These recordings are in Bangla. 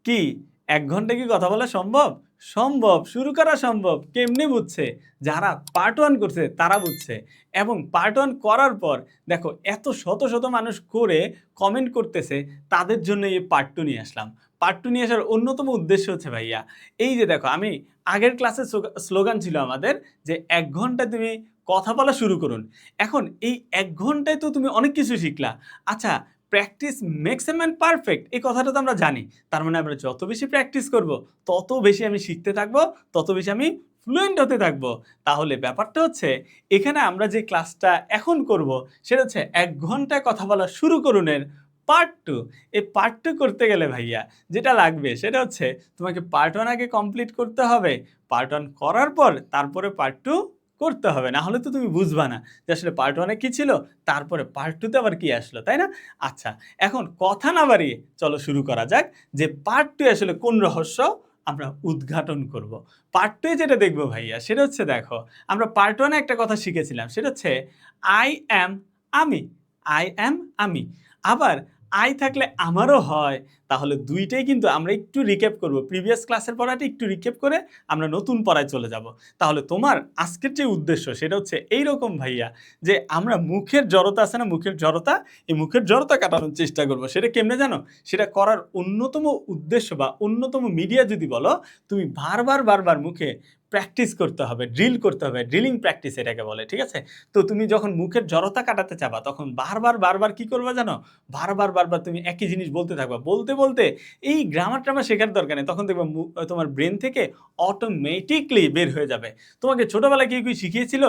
কি ১ ঘন্টা কি কথা বলা সম্ভব? সম্ভব, শুরু করা সম্ভব। কেমনে বুঝছে? যারা পার্ট 1 করছে তারা বুঝছে। এবং পার্ট 1 করার পর দেখো এত শত, শত মানুষ করে কমেন্ট করতেছে, তাদের জন্য এই পার্ট 2 নিয়ে আসলাম। পার্ট 2 নিয়ে আসার অন্যতম উদ্দেশ্য হচ্ছে ভাইয়া, এই যে দেখো আমি আগের ক্লাসের স্লোগান ছিল আমাদের যে ১ ঘন্টায় তুমি কথা বলা শুরু করুন। এখন এই ১ ঘন্টায় তো তুমি অনেক কিছু শিখলা। আচ্ছা, practice makes a man perfect এই কথাটা তো আমরা জানি। তার মানে আমরা যত বেশি প্র্যাকটিস করব, তত বেশি আমি শিখতে থাকবো, তত বেশি আমি ফ্লুয়েন্ট হতে থাকবো। তাহলে ব্যাপারটা হচ্ছে এখানে আমরা যে ক্লাসটা এখন করব সেটা হচ্ছে ১ ঘন্টায় কথা বলা শুরু করুনের পার্ট 2। এই পার্ট 2 করতে গেলে ভাইয়া যেটা লাগবে সেটা হচ্ছে তোমাকে পার্ট 1 আগে কমপ্লিট করতে হবে। পার্ট 1 করার পর তারপরে পার্ট 2 করতে হবে। না হলে তো তুমি বুঝবা না যে আসলে পার্ট 1 এ কি ছিল, তারপরে পার্ট 2 তে আবার কি আসলো, তাই না? আচ্ছা, এখন কথা না বাড়িয়ে চলো শুরু করা যাক যে পার্ট 2 এ আসলে কোন রহস্য আমরা উদ্ঘাটন করব। পার্ট 2 এ যেটা দেখব ভাইয়া সেটা হচ্ছে দেখো, আমরা পার্ট 1 এ একটা কথা শিখেছিলাম সেটা হচ্ছে আই অ্যাম আমি। আই অ্যাম আমি। আবার আই থাকলে আমারও হয়। তাহলে ২ টাই কিন্তু আমরা একটু রিক্যাপ করব। প্রিভিয়াস ক্লাসের পড়াটা একটু রিক্যাপ করে আমরা নতুন পড়ায় চলে যাব। তাহলে তোমার আজকের যে উদ্দেশ্য সেটা হচ্ছে এইরকম ভাইয়া যে আমরা মুখের জড়তা আছে না, মুখের জড়তা, এই মুখের জড়তা কাটানোর চেষ্টা করব। সেটা কেমনে জানো? সেটা করার অন্যতম উদ্দেশ্য বা অন্যতম মিডিয়া যদি বলো, তুমি বারবার মুখে প্র্যাকটিস করতে হবে, ড্রিল করতে হবে। ড্রিলিং প্র্যাকটিস এটাকে বলে, ঠিক আছে? তো তুমি যখন মুখের জড়তা কাটাতে চাবা তখন বারবার কি করবা জানো? বারবার তুমি একই জিনিস বলতে থাকবা। বলতে এই গ্রামার-ট্রামার শেখার দরকার নেই। তখন দেখবা তোমার ব্রেন থেকে অটোমেটিকলি বের হয়ে যাবে। তোমাকে ছোটবেলায় কেউ কি শিখিয়েছিল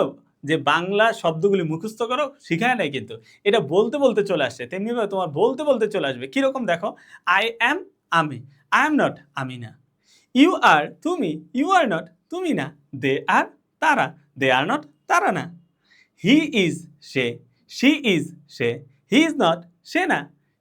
যে বাংলা শব্দগুলি মুখস্থ করো? শিখায় নাই কিন্তু। এটা বলতে চলে আসছে। তেমনিভাবে তোমার বলতে চলে আসবে। কিরকম দেখো? I am আমি। I am not আমি না। You are তুমি। You are not তুমি না। They are তারা। They are not তারা না। He is say. She is say. He is not সে না।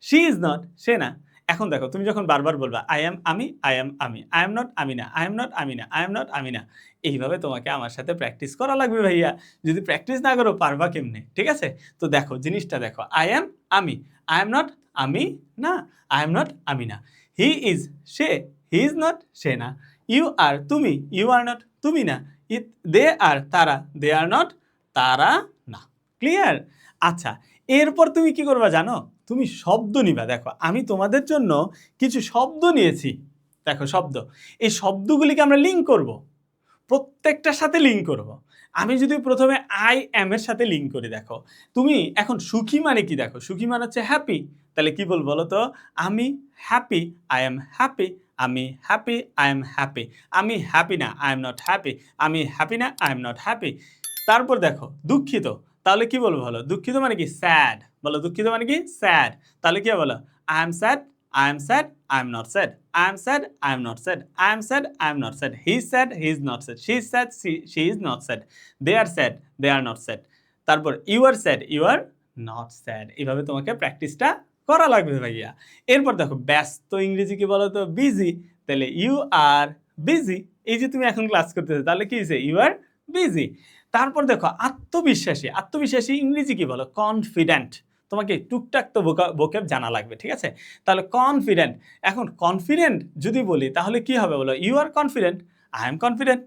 She is not সে না। এখন দেখো তুমি যখন বারবার বলবা I am আমি, I am আমি। I am not আমি না। I am not আমি না। I am not আমি না। এইভাবে তোমাকে আমার সাথে প্র্যাকটিস করা লাগবে ভাইয়া। যদি প্র্যাকটিস না করো পারবা কেমনে? ঠিক আছে? তো দেখো জিনিসটা দেখো। I am আমি। I am not আমি না। I am not আমি না। He is say. He is not সে না। You are তুমি। You are not তুমি না। They are তারা। They are not তারা না। ক্লিয়ার? আচ্ছা, এরপর তুমি কি করবা জানো? তুমি শব্দ নিবা। দেখো আমি তোমাদের জন্য কিছু শব্দ নিয়েছি। দেখো শব্দ। এই শব্দগুলিকে আমরা লিঙ্ক করব। প্রত্যেকটার সাথে লিঙ্ক করব। আমি যদি প্রথমে আই অ্যাম এর সাথে লিঙ্ক করি দেখো। তুমি এখন সুখী মানে কি দেখো? সুখী মানে হচ্ছে হ্যাপি। তাহলে কি বলবো বলো তো? আমি হ্যাপি, আই অ্যাম হ্যাপি। আমি হ্যাপি, আই অ্যাম হ্যাপি। আমি হ্যাপি না, আই অ্যাম নট হ্যাপি। আমি হ্যাপি না, আই অ্যাম নট হ্যাপি। তারপর দেখো দুঃখিত। তাহলে কি বলবো বলো? দুঃখিত মানে কি? স্যাড। বলো দুঃখিত মানে কি? স্যাড। তাহলে কি বলো? I am sad, I am sad, I am not sad. I am sad, I am not sad. I am sad, I am not sad. He is sad, he is not sad. She is sad, she is not sad. They are sad, they are not sad. তারপর you are sad, you are not sad. এইভাবে তোমাকে প্র্যাকটিসটা করা লাগবে ভাইয়া। এরপর দেখো ব্যস্ত ইংরেজি কি বলো তো? বিজি। তাহলে you are busy. এই যে তুমি এখন ক্লাস করতেছো তাহলে কি হয়েছে? You are busy. তারপর দেখো আত্মবিশ্বাসী। আত্মবিশ্বাসী ইংরেজি কি বলো? কনফিডেন্ট। তোমাকে টুকটাক তো ভোক্যাব জানা লাগবে, ঠিক আছে? তাহলে কনফিডেন্ট। এখন কনফিডেন্ট যদি বলি তাহলে কি হবে বলো? You are confident, I am confident,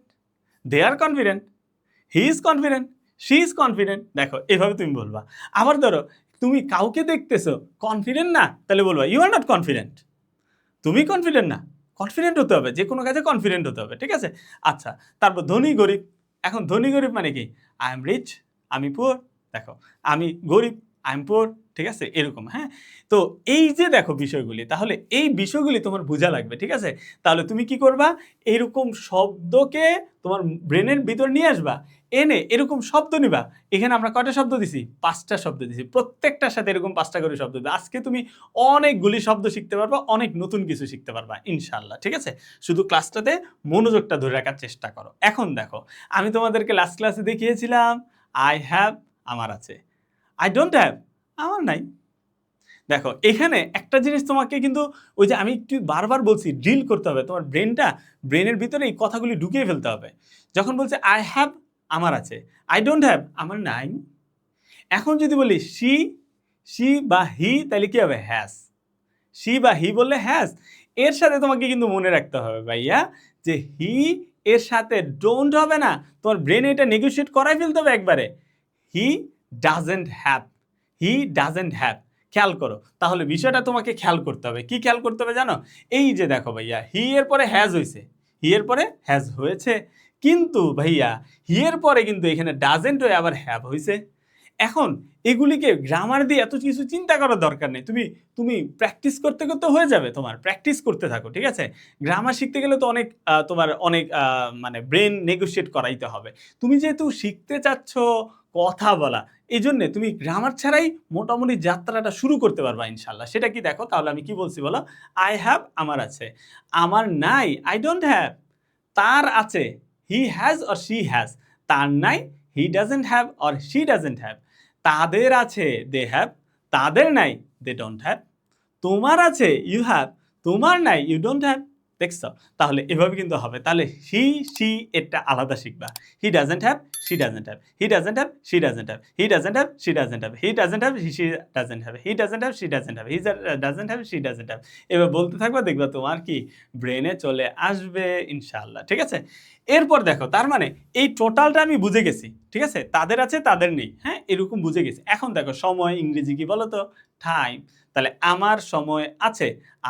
they are confident, he is confident, she is confident. দেখো এভাবে তুমি বলবা। আবার ধরো তুমি কাউকে দেখতেছো কনফিডেন্ট না, তাহলে বলবা ইউ আর নট কনফিডেন্ট। তুমি কনফিডেন্ট না, কনফিডেন্ট হতে হবে, যে কোনো কাজে কনফিডেন্ট হতে হবে, ঠিক আছে? আচ্ছা, তারপর ধনী গরিব। এখন ধনী গরিব মানে কি? আই এম রিচ, আমি পুয়ার। দেখো আমি গরিব, আই এম পুয়ার, ঠিক আছে? এরকম, হ্যাঁ? তো এই যে দেখো বিষয়গুলি, তাহলে এই বিষয়গুলি তোমার বোঝা লাগবে, ঠিক আছে? তাহলে তুমি কি করবা? এইরকম শব্দকে তোমার ব্রেনের ভিতর নিয়ে আসবা, এনে এরকম শব্দ নিবা। এখানে আমরা কয়টা শব্দ দিছি? 5টা শব্দ দিছি। প্রত্যেকটার সাথে এরকম 5টা করে শব্দ দিবা। আজকে তুমি অনেকগুলি শব্দ শিখতে পারবা, অনেক নতুন কিছু শিখতে পারবা ইনশাআল্লাহ, ঠিক আছে? শুধু ক্লাসটাতে মনোযোগটা ধরে রাখার চেষ্টা করো। এখন দেখো, আমি তোমাদেরকে লাস্ট ক্লাসে দেখিয়েছিলাম আই হ্যাভ আমার আছে, আই ডোন্ট হ্যাভ আমার নাই। দেখো এখানে একটা জিনিস তোমাকে কিন্তু ওই যে আমি একটু বারবার বলছি ড্রিল করতে হবে। তোমার ব্রেনের ভিতরে এই কথাগুলি ঢুকিয়ে ফেলতে হবে। যখন বলছে আই হ্যাভ আমার আছে, আই ডোন্ট হ্যাভ আমার নাই। এখন যদি বলি শি বা হি তাহলে কি হবে? হ্যাজ। শি বা হি বললে হ্যাজ। এর সাথে তোমাকে কিন্তু মনে রাখতে হবে ভাইয়া যে হি এর সাথে ডোন্ট হবে না, তোমার ব্রেনে এটা নেগোশিয়েট করাই ফেলতে হবে একবারে। হি doesn't have, he doesn't have. খেয়াল করো, তাহলে বিষয়টা তোমাকে খেয়াল করতে হবে। কি খেয়াল করতে হবে জানো? এই যে দেখো ভাইয়া, হি এর পরে হ্যাজ হয়েছে, হি এর পরে হ্যাজ হয়েছে, কিন্তু ভাইয়া হি এর পরে কিন্তু এখানে ডাজেন্ট হয়ে আবার হ্যাভ হয়েছে। এখন এগুলিকে গ্রামার দিয়ে এত কিছু চিন্তা করার দরকার নেই, তুমি তুমি প্র্যাকটিস করতে করতে হয়ে যাবে, তোমার প্র্যাকটিস করতে থাকো, ঠিক আছে? গ্রামার শিখতে গেলে তো অনেক তোমার অনেক মানে ব্রেন নেগোশিয়েট করাইতে হবে। তুমি যেহেতু শিখতে চাচ্ছ কথা বলা, এই জন্যে তুমি গ্রামার ছাড়াই মোটামুটি যাত্রাটা শুরু করতে পারবা ইনশাল্লাহ। সেটা কি দেখো, তাহলে আমি কি বলছি বলো? আই হ্যাভ আমার আছে, আমার নাই আই ডোন্ট হ্যাভ, তার আছে he has or she has, তার নাই হি doesn't have or she doesn't have, তাদের আছে দে হ্যাভ, তাদের নাই দে ডোন্ট হ্যাভ, তোমার আছে ইউ হ্যাভ, তোমার নাই ইউ ডোন্ট হ্যাভ। দেখছো? তাহলে এভাবে কিন্তু হবে। তাহলে হি শি এটা আলাদা শিখবা। He doesn't have, she doesn't have, he doesn't have, she doesn't have, he doesn't have, she doesn't have, he doesn't have, she doesn't have, he doesn't have, she doesn't have, he doesn't have, she doesn't have. এবার বলতে থাকবা, দেখবা তোমার কি ব্রেনে চলে আসবে ইনশাআল্লাহ। ঠিক আছে? এরপর দেখো, তার মানে এই টোটালটা আমি বুঝে গেছি। ঠিক আছে? তাদের আছে তাদের নেই, হ্যাঁ, এরকম বুঝে গেছি। এখন দেখো সময় ইংরেজি কি বলো তো? টাইম। তাহলে আমার সময় আছে,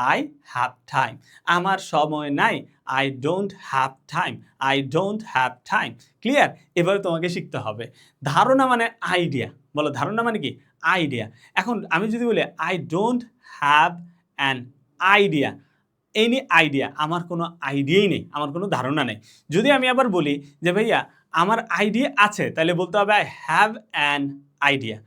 আই হ্যাভ টাইম। আমার সময় নাই, I don't have time, I don't have time. Clear? এভাবে তোমাকে শিখতে হবে। ধারণা মানে আইডিয়া। বলো, ধারণা মানে কি? আইডিয়া। এখন আমি যদি বলি I don't have an idea, any idea, আমার কোনো আইডিয়াই নেই, আমার কোনো ধারণা নেই। যদি আমি আবার বলি যে ভাইয়া আমার আইডিয়া আছে, তাহলে বলতে হবে I have an idea,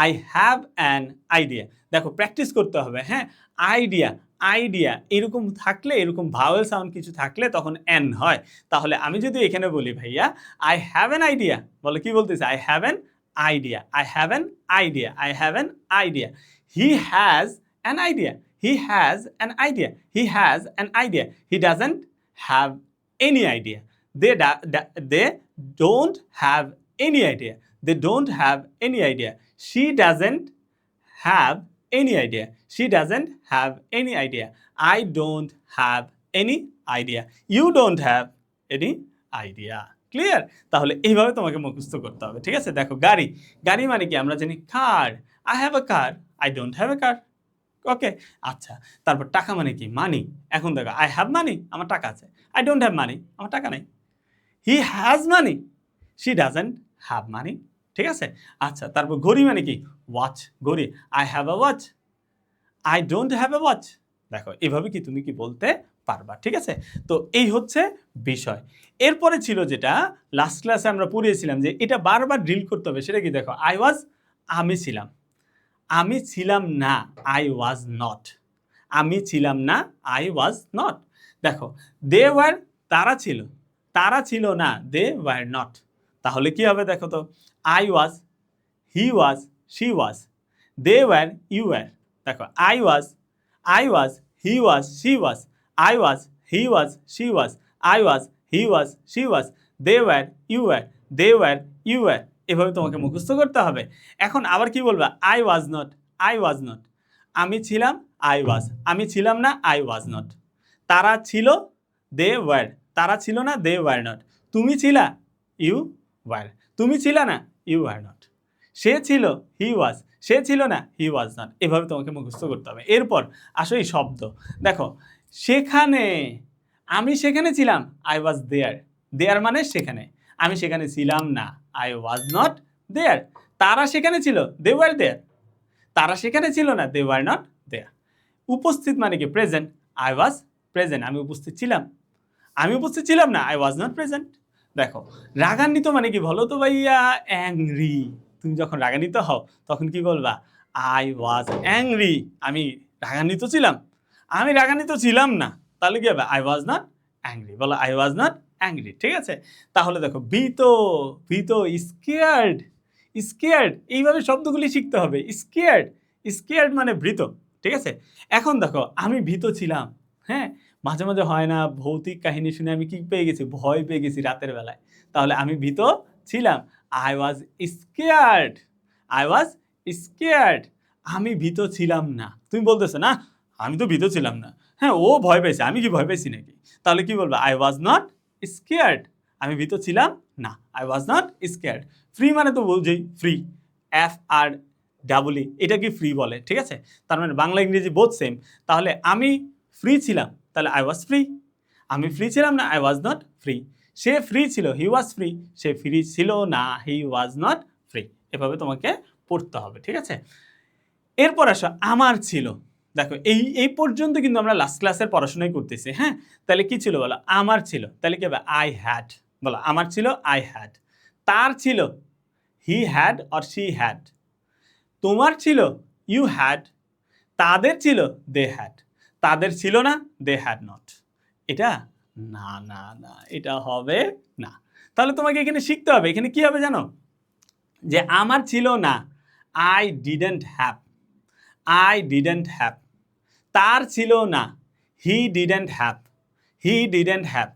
I have an idea. দেখো প্র্যাকটিস করতে হবে, হ্যাঁ। আইডিয়া, আইডিয়া এরকম থাকলে, এরকম ভাওয়েল সাউন্ড কিছু থাকলে তখন এন হয়। তাহলে আমি যদি এখানে বলি ভাইয়া আই হ্যাভ অ্যান আইডিয়া, বলো কি বলতেছে? I have an idea, I have an idea, I have an idea. He has an idea, he has an idea, he has an idea, he doesn't have any idea, they don't have any idea, they don't have any idea, she doesn't have any idea, she doesn't have any idea, I don't have any idea, you don't have any idea. Clear? তাহলে এইভাবে তোমাকে মুখস্থ করতে হবে। ঠিক আছে? দেখো গাড়ি, গাড়ি মানে কি আমরা জানি car, I have a car, I don't have a car. Okay, আচ্ছা। তারপর টাকা মানে কি? মানি। এখন দেখো আই হ্যাভ মানি, আমার টাকা আছে, আই ডোন্ট হ্যাভ মানি, আমার টাকা নেই। He has money, she doesn't have money. ঠিক আছে? আচ্ছা, তারপর ঘড়ি মানে কি? ওয়াচ, ঘড়ি, I have a watch, I don't have a watch. দেখো এভাবে কি তুমি কি বলতে পারবা। ঠিক আছে? তো এই হচ্ছে বিষয়। এরপরে ছিল যেটা লাস্ট ক্লাসে আমরা পড়িয়েছিলাম যে এটা বারবার ড্রিল করতে হবে, সেটা কি? দেখো আই ওয়াজ, আমি ছিলাম, আমি ছিলাম না, আই ওয়াজ নট, আমি ছিলাম না, আই ওয়াজ নট। দেখো দে ওয়ার, তারা ছিল, তারা ছিল না, দে ওয়ার নট। তাহলে কি হবে দেখো তো? I was, he was, she was, they were, you were. দেখো I was, he was, she was, I was, he was, she was, I was, he was, she was, they were, you were, they were, you were. এভাবে তোমাকে মুখস্থ করতে হবে। এখন আবার কি বলবা? I was not, I was not, আমি ছিলাম, আই ওয়াজ, আমি ছিলাম না, আই ওয়াজ নট। তারা ছিল, দে ওয়ার, তারা ছিল না, দে ওয়ার নট। তুমি ছিলা, ইউ ওয়ার, তুমি ছিলা না, ইউ ওয়ার নট। সে ছিল, হি ওয়াজ, সে ছিল না, হি ওয়াজ নট। এভাবে তোমাকে মুখস্থ করতে হবে। এরপর আসো এই শব্দ। দেখো সেখানে, আমি সেখানে ছিলাম, আই ওয়াজ দেয়ার, দেয়ার মানে সেখানে, আমি সেখানে ছিলাম না, আই ওয়াজ নট দেয়ার। তারা সেখানে ছিল, দে ওয়ার দেয়ার, তারা সেখানে ছিল না, দে ওয়ার নট দেয়ার। উপস্থিত মানে কি? প্রেজেন্ট, আই ওয়াজ প্রেজেন্ট, আমি উপস্থিত ছিলাম, আমি উপস্থিত ছিলাম না, আই ওয়াজ নট প্রেজেন্ট। দেখো রাগান্বিত মানে কি বলো তো ভাইয়া? অ্যাংরি। তুমি যখন রাগান্বিত হও তখন কি বলবা? আই ওয়াজ অ্যাংরি, আমি রাগান্বিত ছিলাম, আমি রাগান্বিত ছিলাম না। তাহলে কি হবে? I was not angry. বলো আই ওয়াজ নট অ্যাংরি। ঠিক আছে? তাহলে দেখো ভীত, ভীত, স্কেয়ার্ড, স্কেয়ার্ড, এইভাবে শব্দগুলি শিখতে হবে। স্কেয়ার্ড, স্কেয়ার্ড মানে ভীত। ঠিক আছে? এখন দেখো আমি ভীত ছিলাম, হ্যাঁ, মাঝে মাঝে হয় না ভৌতিক কাহিনী শুনে আমি কি পেয়ে গেছি? ভয় পেয়ে গেছি রাতের বেলায়। তাহলে আমি ভীত ছিলাম, I was scared, I was scared. আমি ভীত ছিলাম না। তুমি বলতেছো না আমি তো ভীত ছিলাম না, হ্যাঁ, ও ভয় পেয়েছে, আমি কি ভয় পেয়েছি নাকি? তাহলে কি বলবো? আই ওয়াজ নট স্কেয়ার্ড, আমি ভীত ছিলাম না। I was not scared. Free মানে তো বুঝেই, ফ্রি, FR এটা কি ফ্রি বলে, ঠিক আছে? তার মানে বাংলা ইংরেজি বোথ সেম। তাহলে আমি ফ্রি ছিলাম, তাহলে আই ওয়াজ ফ্রি। আমি ফ্রি ছিলাম না, I was not free. Say free ছিল, হি ওয়াজ ফ্রি। সে ফ্রি ছিল না, হি ওয়াজ নট ফ্রি। এভাবে তোমাকে পড়তে হবে, ঠিক আছে? এরপর আসো আমার ছিল। দেখো এই পর্যন্ত কিন্তু আমরা লাস্ট ক্লাসের পড়াশোনাই করতেছি, হ্যাঁ? তাহলে কি ছিল বলো? আমার ছিল, তাহলে কি হবে? I had. বলো, আমার ছিল আই হ্যাড। তার ছিল he had or she had. তোমার ছিল ইউ হ্যাড। তাদের ছিল দে হ্যাড। তাদের ছিল না, দে হ্যাড নট। এটা না না না, এটা হবে না। তাহলে তোমাকে এখানে শিখতে হবে। এখানে কি হবে জানো? যে আমার ছিল না, I didn't have. I didn't have. তার ছিল না, he didn't have. He didn't have.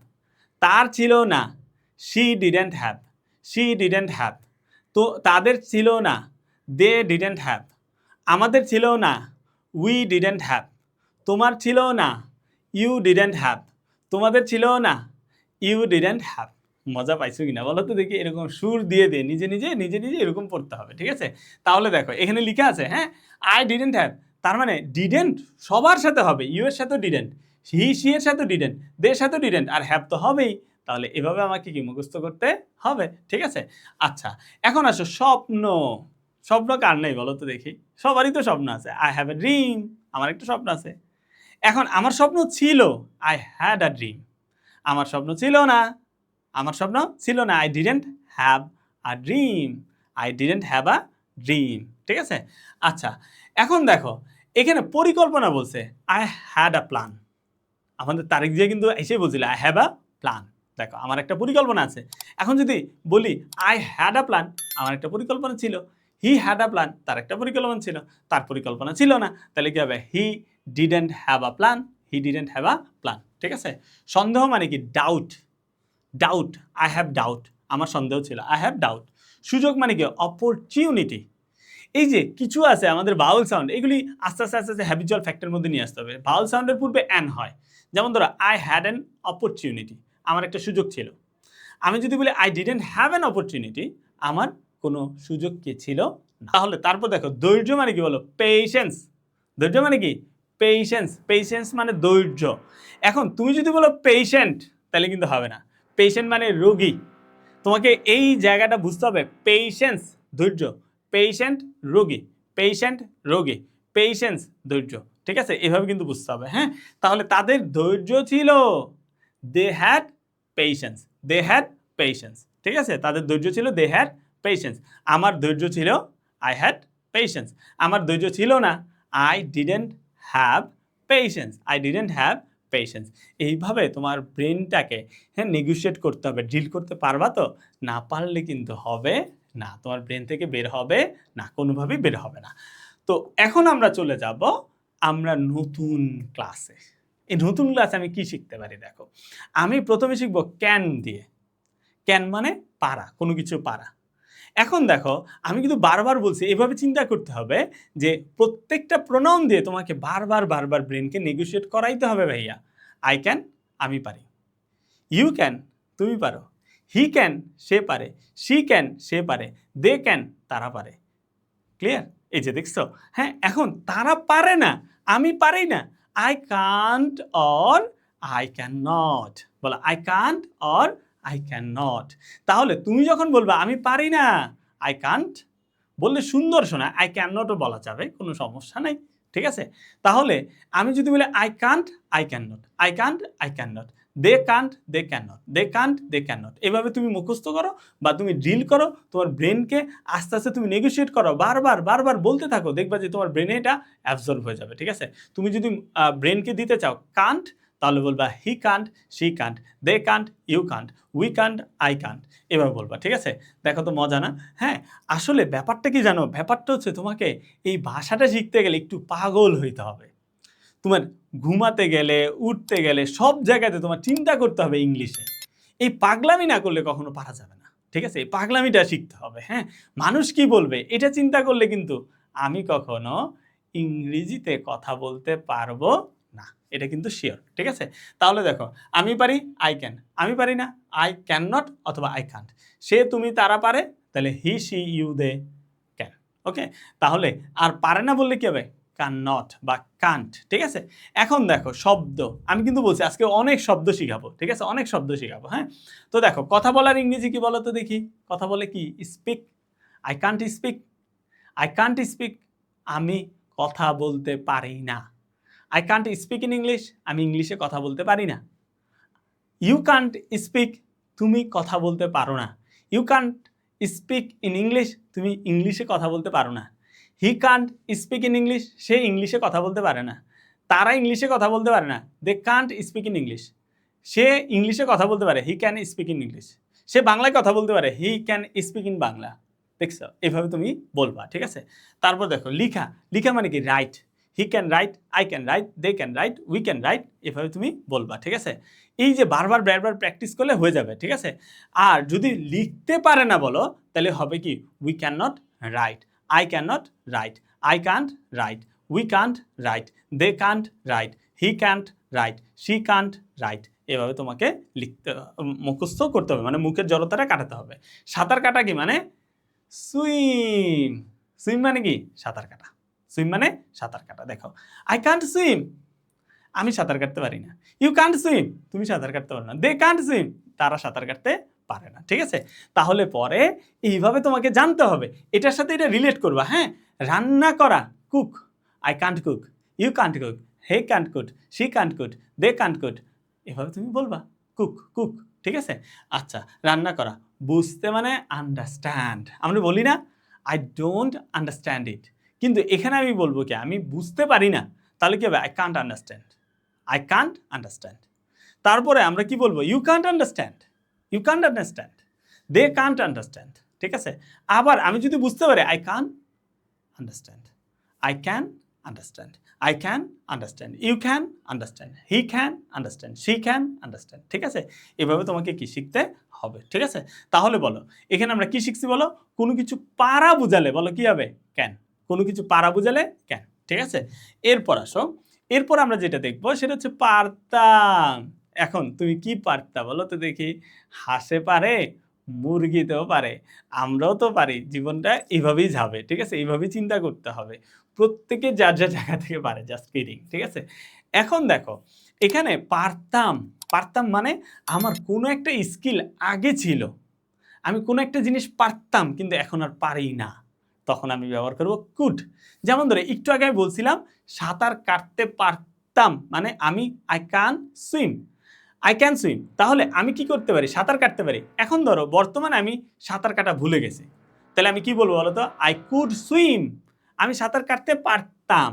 তার ছিল না, she didn't have. She didn't have. তো তাদের ছিল না, দে ডিডন্ট হ্যাভ। আমাদের ছিল না, উই ডিডন্ট হ্যাভ। তোমার ছিল না, ইউ ডিডন্ট হ্যাভ। তোমাদের ছিল না, ইউ ডিডন্ট হ্যাভ। মজা পাইছো কিনা বলো তো দেখি? এরকম সুর দিয়ে দিয়ে নিজে নিজে নিজে নিজে এরকম পড়তে হবে, ঠিক আছে? তাহলে দেখো এখানে লেখা আছে, হ্যাঁ, আই ডিডন্ট হ্যাভ। তার মানে ডিডেন্ট সবার সাথে হবে, ইউ এর সাথেও ডিডেন্ট, হি সি এর সাথেও ডিডেন্ট, দের সাথেও ডিডেন্ট, আর হ্যাভ তো হবেই। তাহলে এভাবে আমাকে কি মুখস্থ করতে হবে, ঠিক আছে? আচ্ছা, এখন আসো স্বপ্ন। স্বপ্ন কার নেই বলো তো দেখি? সবারই তো স্বপ্ন আছে। আই হ্যাভ এ ড্রিম, আমার একটা স্বপ্ন আছে। এখন আমার স্বপ্ন ছিল, আই হ্যাড আ ড্রিম। আমার স্বপ্ন ছিল না, আমার স্বপ্ন ছিল না, I didn't have a dream. I didn't have a dream, ঠিক আছে? আচ্ছা, এখন দেখো এখানে পরিকল্পনা বলছে, আই হ্যাড আ প্ল্যান। আমাদের তারিখ দিয়ে কিন্তু এসে বলছিল আই হ্যাভ আ প্ল্যান। দেখো আমার একটা পরিকল্পনা আছে। এখন যদি বলি আই হ্যাড আ প্ল্যান, আমার একটা পরিকল্পনা ছিল। হি হ্যাড আ প্ল্যান, তার একটা পরিকল্পনা ছিল। তার পরিকল্পনা ছিল না, তাহলে কি হবে? He didn't have a plan. He didn't have a plan, ঠিক আছে? সন্দেহ মানে কি? Doubt. Doubt, I have doubt, আমার সন্দেহ ছিল, আই হ্যাভ ডাউট। সুযোগ মানে কি? অপরচুনিটি। এই যে কিছু আছে আমাদের ভাওয়াল সাউন্ড, এগুলি আস্তে আস্তে আস্তে আস্তে হ্যাবিচুয়াল ফ্যাক্টের মধ্যে নিয়ে আসতে হবে। ভাওয়াল সাউন্ডের পূর্বে অ্যান হয়। যেমন ধরো আই হ্যাড অ্যান অপরচুনিটি, আমার একটা সুযোগ ছিল। আমি যদি বলি I didn't have an opportunity, আমার কোনো সুযোগ কি ছিল না। তাহলে তারপর দেখো ধৈর্য মানে কি বলো? পেশেন্স। ধৈর্য মানে কি? পেশেন্স। পেশেন্স মানে ধৈর্য। এখন তুমি যদি বলো পেশেন্ট, তাহলে কিন্তু হবে না। পেশেন্ট মানে রোগী। তোমাকে এই জায়গাটা বুঝতে হবে। পেশেন্স ধৈর্য, পেশেন্ট রোগী, পেশেন্ট রোগী, পেশেন্স ধৈর্য, ঠিক আছে? এভাবে কিন্তু বুঝতে হবে, হ্যাঁ? তাহলে তাদের ধৈর্য ছিল, they had patience. They had patience, ঠিক আছে? তাদের ধৈর্য ছিল, দে হ্যাড পেশেন্স। আমার ধৈর্য ছিল, আই হ্যাড পেশেন্স। আমার ধৈর্য ছিল না, I didn't have patience. I didn't have patience. এইভাবে তোমার ব্রেনটাকে, হ্যাঁ, নেগোশিয়েট করতে হবে। ডিল করতে পারবা তো? না পারলে কিন্তু হবে না, তোমার ব্রেন থেকে বের হবে না, কোনোভাবেই বের হবে না। তো এখন আমরা চলে যাব আমরা নতুন ক্লাসে। এই নতুন ক্লাসে আমি কি শিখতে পারি দেখো। আমি প্রথমে শিখব ক্যান দিয়ে। ক্যান মানে পারা, কোনো কিছু পারা। এখন দেখো আমি কিন্তু বারবার বলছি, এভাবে চিন্তা করতে হবে যে প্রত্যেকটা প্রোনাউন দিয়ে তোমাকে বারবার বারবার ব্রেনকে নেগোশিয়েট করাইতে হবে ভাইয়া। আই ক্যান, আমি পারি। ইউ ক্যান, তুমি পারো। হি ক্যান, সে পারে। শি ক্যান, সে পারে। দে ক্যান, তারা পারে। ক্লিয়ার? এই যে দেখছো, হ্যাঁ? এখন তারা পারে না, আমি পারি না। I can't or I can not. বলো I can't or I can not. তাহলে তুমি যখন বলবা আমি পারি না, আই কান্ট বললে সুন্দর শোনা, আই ক্যান নটও বলা যাবে, কোনো সমস্যা নাই, ঠিক আছে? তাহলে আমি যদি বলি I can't, I can not, I can't, I can not, they can't, they can not, they can't, they can not. এভাবে তুমি মুখস্থ করো বা তুমি ড্রিল করো, তোমার ব্রেনকে আস্তে আস্তে তুমি নেগোশিয়েট করো, বারবার বারবার বলতে থাকো, দেখবা যে তোমার ব্রেনে এটা অ্যাবজর্ব হয়ে যাবে, ঠিক আছে? তুমি যদি ব্রেনকে দিতে চাও কান্ট, তাহলে বলবা he can't, she can't, they can't, you can't, we can't, I can't, এভাবে বলবা, ঠিক আছে? দেখো তো মজা না? হ্যাঁ, আসলে ব্যাপারটা কি জানো? ব্যাপারটা হচ্ছে তোমাকে এই ভাষাটা শিখতে গেলে একটু পাগল হইতে হবে। তোমার ঘুমাতে গেলে, উঠতে গেলে সব জায়গাতে তোমার চিন্তা করতে হবে ইংলিশে। এই পাগলামি না করলে কখনো পারা যাবে না, ঠিক আছে? এই পাগলামিটা শিখতে হবে, হ্যাঁ? মানুষ কি বলবে এটা চিন্তা করলে কিন্তু আমি কখনো ইংরেজিতে কথা বলতে পারবো না, এটা কিন্তু শিওর। ঠিক আছে, তাহলে দেখো আমি পারি আই ক্যান, আমি পারি না আই ক্যান নট অথবা আই কান্ট। সে তুমি তারা পারে, তাহলে he she you they can. Okay, তাহলে আর পারে না বললে কি হবে? কান নট বা কান্ট। ঠিক আছে, এখন দেখো শব্দ, আমি কিন্তু বলছি আজকে অনেক শব্দ শিখাবো। ঠিক আছে, অনেক শব্দ শিখাবো। হ্যাঁ, তো দেখো কথা বলার ইংরেজি কি বলো তো দেখি? কথা বলে কি? Speak. I can't speak, I can't speak, আমি কথা বলতে পারি না। I Kant speak in English, আমি ইংলিশে কথা বলতে পারি না। ইউ কান্ট স্পিক, তুমি কথা বলতে পারো না। You can't speak in English, তুমি ইংলিশে কথা বলতে পারো না। He can't speak in English, সে ইংলিশে কথা বলতে পারে না। তারা ইংলিশে কথা বলতে পারে না। They can't speak in English, সে ইংলিশে কথা বলতে পারে। He can speak in English, সে বাংলায় কথা বলতে পারে। He can speak in Bangla. দেখছো, এভাবে তুমি বলবা। ঠিক আছে, তারপর দেখো লিখা, লিখা মানে কি? Write. He can write, I can write, they can write, we can write, এভাবে তুমি বলবা। ঠিক আছে, এই যে বারবার বারবার প্র্যাকটিস করলে হয়ে যাবে। ঠিক আছে, আর যদি লিখতে পারে না বলো, তাহলে হবে কি? We can not write, I can not write, I can't write, we can't write, they can't write, he can't write, she can't write. এভাবে তোমাকে লিখতে, মুখস্থ করতে হবে, মানে মুখের জড়তাটা কাটাতে হবে। সাঁতার কাটা কি মানে? সুইম। সুইম মানে কি? সাঁতার কাটা। সুইম মানে সাঁতার কাটা। দেখো আই কান্ট সুইম, আমি সাঁতার কাটতে পারি না। ইউ কান্ট সুইম, তুমি সাঁতার কাটতে পারো না। দে কান্ট সুইম, তারা সাঁতার কাটতে পারে না। ঠিক আছে, তাহলে পরে এইভাবে তোমাকে জানতে হবে, এটার সাথে এটা রিলেট করবা। হ্যাঁ, রান্না করা, cook, I can't cook, you can't cook, he can't cook, she can't cook, they can't cook, এভাবে তুমি বলবা কুক কুক। ঠিক আছে, আচ্ছা রান্না করা, বুঝতে মানে আন্ডারস্ট্যান্ড। আমরা বলি না আই ডোন্ট আন্ডারস্ট্যান্ড ইট, কিন্তু এখানে আমি বলবো কি? আমি বুঝতে পারি না, তাহলে কি হবে? I can't understand, I can't understand. তারপরে আমরা কি বলবো? You can't understand, you can't understand, they can't understand. ঠিক আছে, আবার আমি যদি বুঝতে পারি I can understand, I can understand, I can understand, you can understand, he can understand, she can understand. ঠিক আছে, এভাবে তোমাকে কি শিখতে হবে। ঠিক আছে, তাহলে বলো এখানে আমরা কি শিখছি বলো? কোনো কিছু পারা বুঝালে বলো কি হবে? ক্যান। কোনো কিছু পারা বুঝালে ক্যান। ঠিক আছে, এরপর আসো, এরপর আমরা যেটা দেখবো সেটা হচ্ছে পারতাম। এখন তুমি কি পারতা বলো তো দেখি? হাঁসে পারে, মুরগিতেও পারে, আমরাও তো পারি। জীবনটা এইভাবেই যাবে। ঠিক আছে, এইভাবেই চিন্তা করতে হবে। প্রত্যেকে যার যার জায়গা থেকে পারে, জাস্ট কিডিং। ঠিক আছে, এখন দেখো এখানে পারতাম, পারতাম মানে আমার কোনো একটা স্কিল আগে ছিল, আমি কোনো একটা জিনিস পারতাম কিন্তু এখন আর পারি না, তখন আমি ব্যবহার করব কুড। যেমন ধরে একটু আগে আমি বলছিলাম সাঁতার কাটতে পারতাম, মানে আমি I can swim, I can swim, তাহলে আমি কি করতে পারি? সাঁতার কাটতে পারি। এখন ধরো বর্তমানে আমি সাঁতার কাটা ভুলে গেছি, তাহলে আমি কি বলবো বলো তো? আই কুড সুইম, আমি সাঁতার কাটতে পারতাম।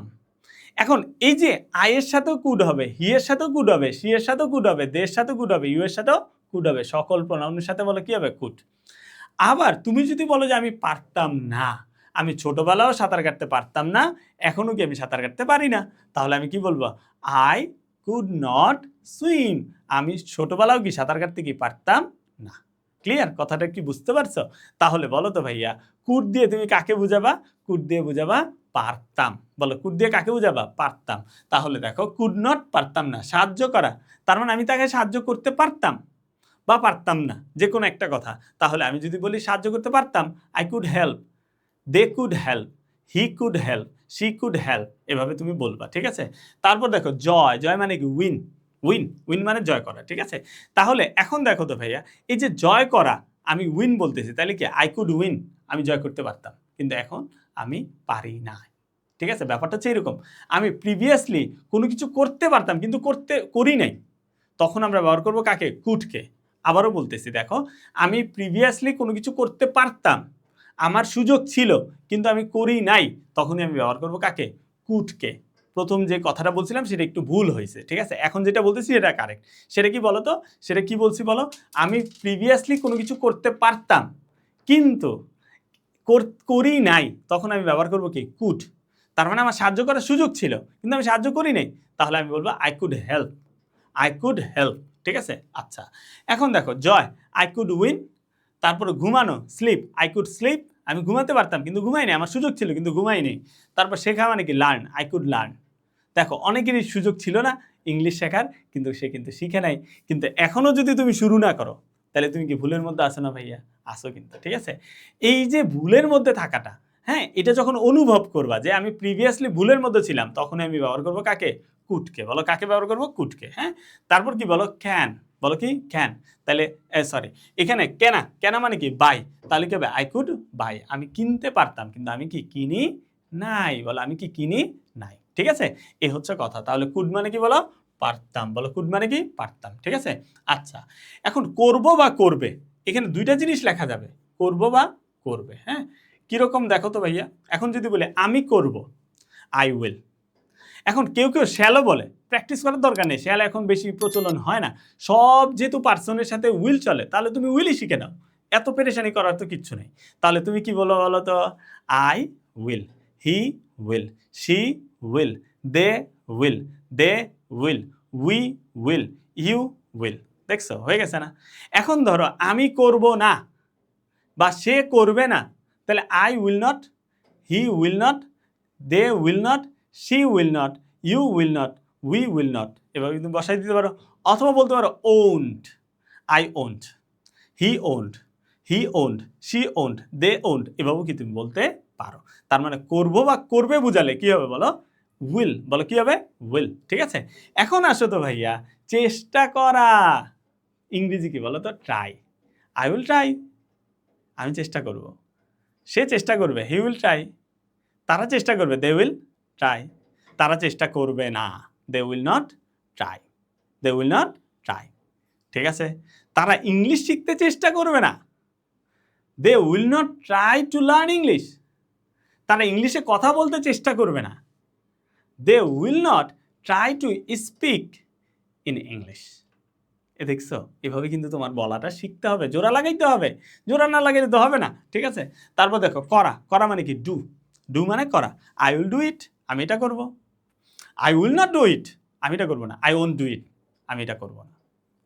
এখন এই যে আই এর সাথেও কুড হবে, হি এর সাথেও কুড হবে, সি এর সাথেও কুড হবে, দে এর সাথেও কুড হবে, ইউ এর সাথেও কুড হবে, সকল প্রোনাউনের সাথে বলো কি হবে? কুড। আবার তুমি যদি বলো যে আমি পারতাম না, আমি ছোটবেলাও সাঁতার কাটতে পারতাম না, এখনও কি আমি সাঁতার কাটতে পারি না, তাহলে আমি কি বলবো? আই কুড নট সুইম, আমি ছোটবেলাও কি সাঁতার কাটতে কি পারতাম না। ক্লিয়ার? কথাটা কি বুঝতে পারছো? তাহলে বলো তো ভাইয়া, কুড দিয়ে তুমি কাকে বুঝাবা? কুড দিয়ে বুঝাবা পারতাম। বলো কুড দিয়ে কাকে বুঝাবা? পারতাম। তাহলে দেখো কুড নট পারতাম না, সাহায্য করা, তার মানে আমি তাকে সাহায্য করতে পারতাম বা পারতাম না, যে কোনো একটা কথা। তাহলে আমি যদি বলি সাহায্য করতে পারতাম, I could help, they could help, he could help, she could help, এভাবে তুমি বলবা। ঠিক আছে, তারপর দেখো জয়, জয় মানে কি? উইন, উইন, উইন মানে জয় করা। ঠিক আছে, তাহলে এখন দেখো তো ভাইয়া, এই যে জয় করা, আমি উইন বলতেছি, তাহলে কি? আই কুড উইন, আমি জয় করতে পারতাম কিন্তু এখন আমি পারি না। ঠিক আছে, ব্যাপারটা হচ্ছে এরকম। আমি প্রিভিয়াসলি কোনো কিছু করতে পারতাম কিন্তু করি নাই, তখন আমরা ব্যবহার করবো কাকে? কুডকে। আবারও বলতেছি, দেখো আমি প্রিভিয়াসলি কোনো কিছু করতে পারতাম, আমার সুযোগ ছিল কিন্তু আমি করি নাই, তখনই আমি ব্যবহার করবো কাকে? কুডকে। প্রথম যে কথাটা বলছিলাম সেটা একটু ভুল হয়েছে। ঠিক আছে, এখন যেটা বলতেছি এটা কারেক্ট। সেটা কি বলো তো? সেটা কি বলছি বলো? আমি প্রিভিয়াসলি কোনো কিছু করতে পারতাম কিন্তু করি নাই, তখন আমি ব্যবহার করবো কি? কুড। তার মানে আমার সাহায্য করার সুযোগ ছিল কিন্তু আমি সাহায্য করি নাই, তাহলে আমি বলবো I could help, I could help. ঠিক আছে, আচ্ছা এখন দেখো জয়, আই কুড উইন। তারপরে ঘুমানো, স্লিপ, আই কুড স্লিপ, আমি ঘুমাতে পারতাম কিন্তু ঘুমাই নাই, আমার সুযোগ ছিল কিন্তু ঘুমাই নেই। তারপর শেখা মানে কি? Learn, I could learn. দেখো অনেকেরই সুযোগ ছিল না ইংলিশ শেখার, কিন্তু সে কিন্তু শিখে নাই। কিন্তু এখনও যদি তুমি শুরু না করো তাহলে তুমি কি ভুলের মধ্যে আসো না ভাইয়া? আসো কিন্তু, ঠিক আছে? এই যে ভুলের মধ্যে থাকাটা, হ্যাঁ, এটা যখন অনুভব করবা যে আমি প্রিভিয়াসলি ভুলের মধ্যে ছিলাম, তখনই আমি ব্যবহার করবো কাকে? কুডকে। বলো কাকে ব্যবহার করবো? কুডকে। হ্যাঁ, তারপর কি বলো? ক্যান। বলো কি? ক্যান। তাহলে সরি, এখানে কেনা, কেনা মানে কি? বাই। তাহলে কি হবে? I could buy. আমি কিনতে পারতাম, কিন্তু আমি কি কিনি নাই। বলো আমি কি কিনি নাই। ঠিক আছে, এই হচ্ছে কথা। তাহলে কুড মানে কি? বলো পারতাম। বলো কুড মানে কি? পারতাম। ঠিক আছে, আচ্ছা, এখন করব বা করবে, এখানে দুইটা জিনিস লেখা যাবে, করব বা করবে। হ্যাঁ, কিরকম দেখো তো ভাইয়া, এখন যদি বলে আমি করব, আই উইল। এখন কেউ কেউ শ্যালও বলে, প্র্যাকটিস করার দরকার নেই, শ্যাল এখন বেশি প্রচলন হয় না, সব যেহেতু পার্সনের সাথে উইল চলে, তাহলে তুমি উইলই শিখে নাও, এত পেরেশানি করার তো কিচ্ছু নেই। তাহলে তুমি কি বলো বলো তো? I will, he will, she will, they will, they will, we will, you will. দেখছো হয়ে গেছে না? এখন ধরো আমি করব না বা সে করবে না, তাহলে I will not, he will not, they will not, she will not, you will not, we will not. এভাবে তুমি বসাই দিতে পারো, অথবা বলতে পারো won't, I won't, he won't, he won't, she won't, they won't. এভাবেও কি তুমি বলতে পারো। তার মানে করবো বা করবে বুঝালে কি হবে বলো? উইল। বলো কি হবে? উইল। ঠিক আছে, এখন আসো তো ভাইয়া, চেষ্টা করা ইংরেজি কি বলো তো? ট্রাই। আই উইল ট্রাই, আমি চেষ্টা করব। সে চেষ্টা করবে, হি উইল ট্রাই। তারা চেষ্টা করবে, দে উইল ট্রাই। তারা চেষ্টা করবে না, they will not try, they will not try. ঠিক আছে, তারা ইংলিশ শিখতে চেষ্টা করবে না, they will not try to learn English. তারা ইংলিশে কথা বলতে চেষ্টা করবে না, they will not try to speak in English. এ দেখছো, এভাবে কিন্তু তোমার বলাটা শিখতে হবে, জোড়া লাগাইতে হবে, জোড়া না লাগাইলে তো হবে না। ঠিক আছে, তারপর দেখো করা, করা মানে কি? ডু। ডু মানে করা। আই উইল ডু ইট, আমি এটা করবো। I will not do it, আমি এটা করবো না। আই ওন্ট ডু ইট, আমি এটা করবো না।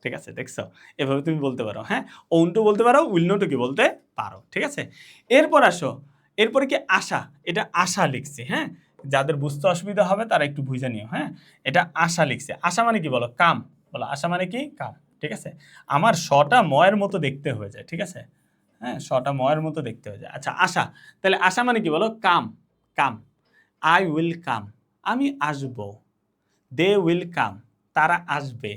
ঠিক আছে, দেখছো, এভাবে তুমি বলতে পারো। হ্যাঁ, ওন্টও বলতে পারো, উইল নটও কি বলতে পারো। ঠিক আছে, এরপর আসো, এরপরে কি? আশা। এটা আশা লিখছি। হ্যাঁ, যাদের বুঝতে অসুবিধা হবে তারা একটু বুঝে নিও। হ্যাঁ, এটা আশা লিখছে। আশা মানে কি? বলো কাম। বলো আশা মানে কি? কাম। ঠিক আছে, আমার শটা ময়ের মতো দেখতে হয়ে যায়। ঠিক আছে, হ্যাঁ, শটা ময়ের মতো দেখতে হয়ে যায়। আচ্ছা, আশা, তাহলে আশা মানে কি? বলো কাম। কাম, আই উইল কাম, আমি আসব। দে উইল কাম, তারা আসবে।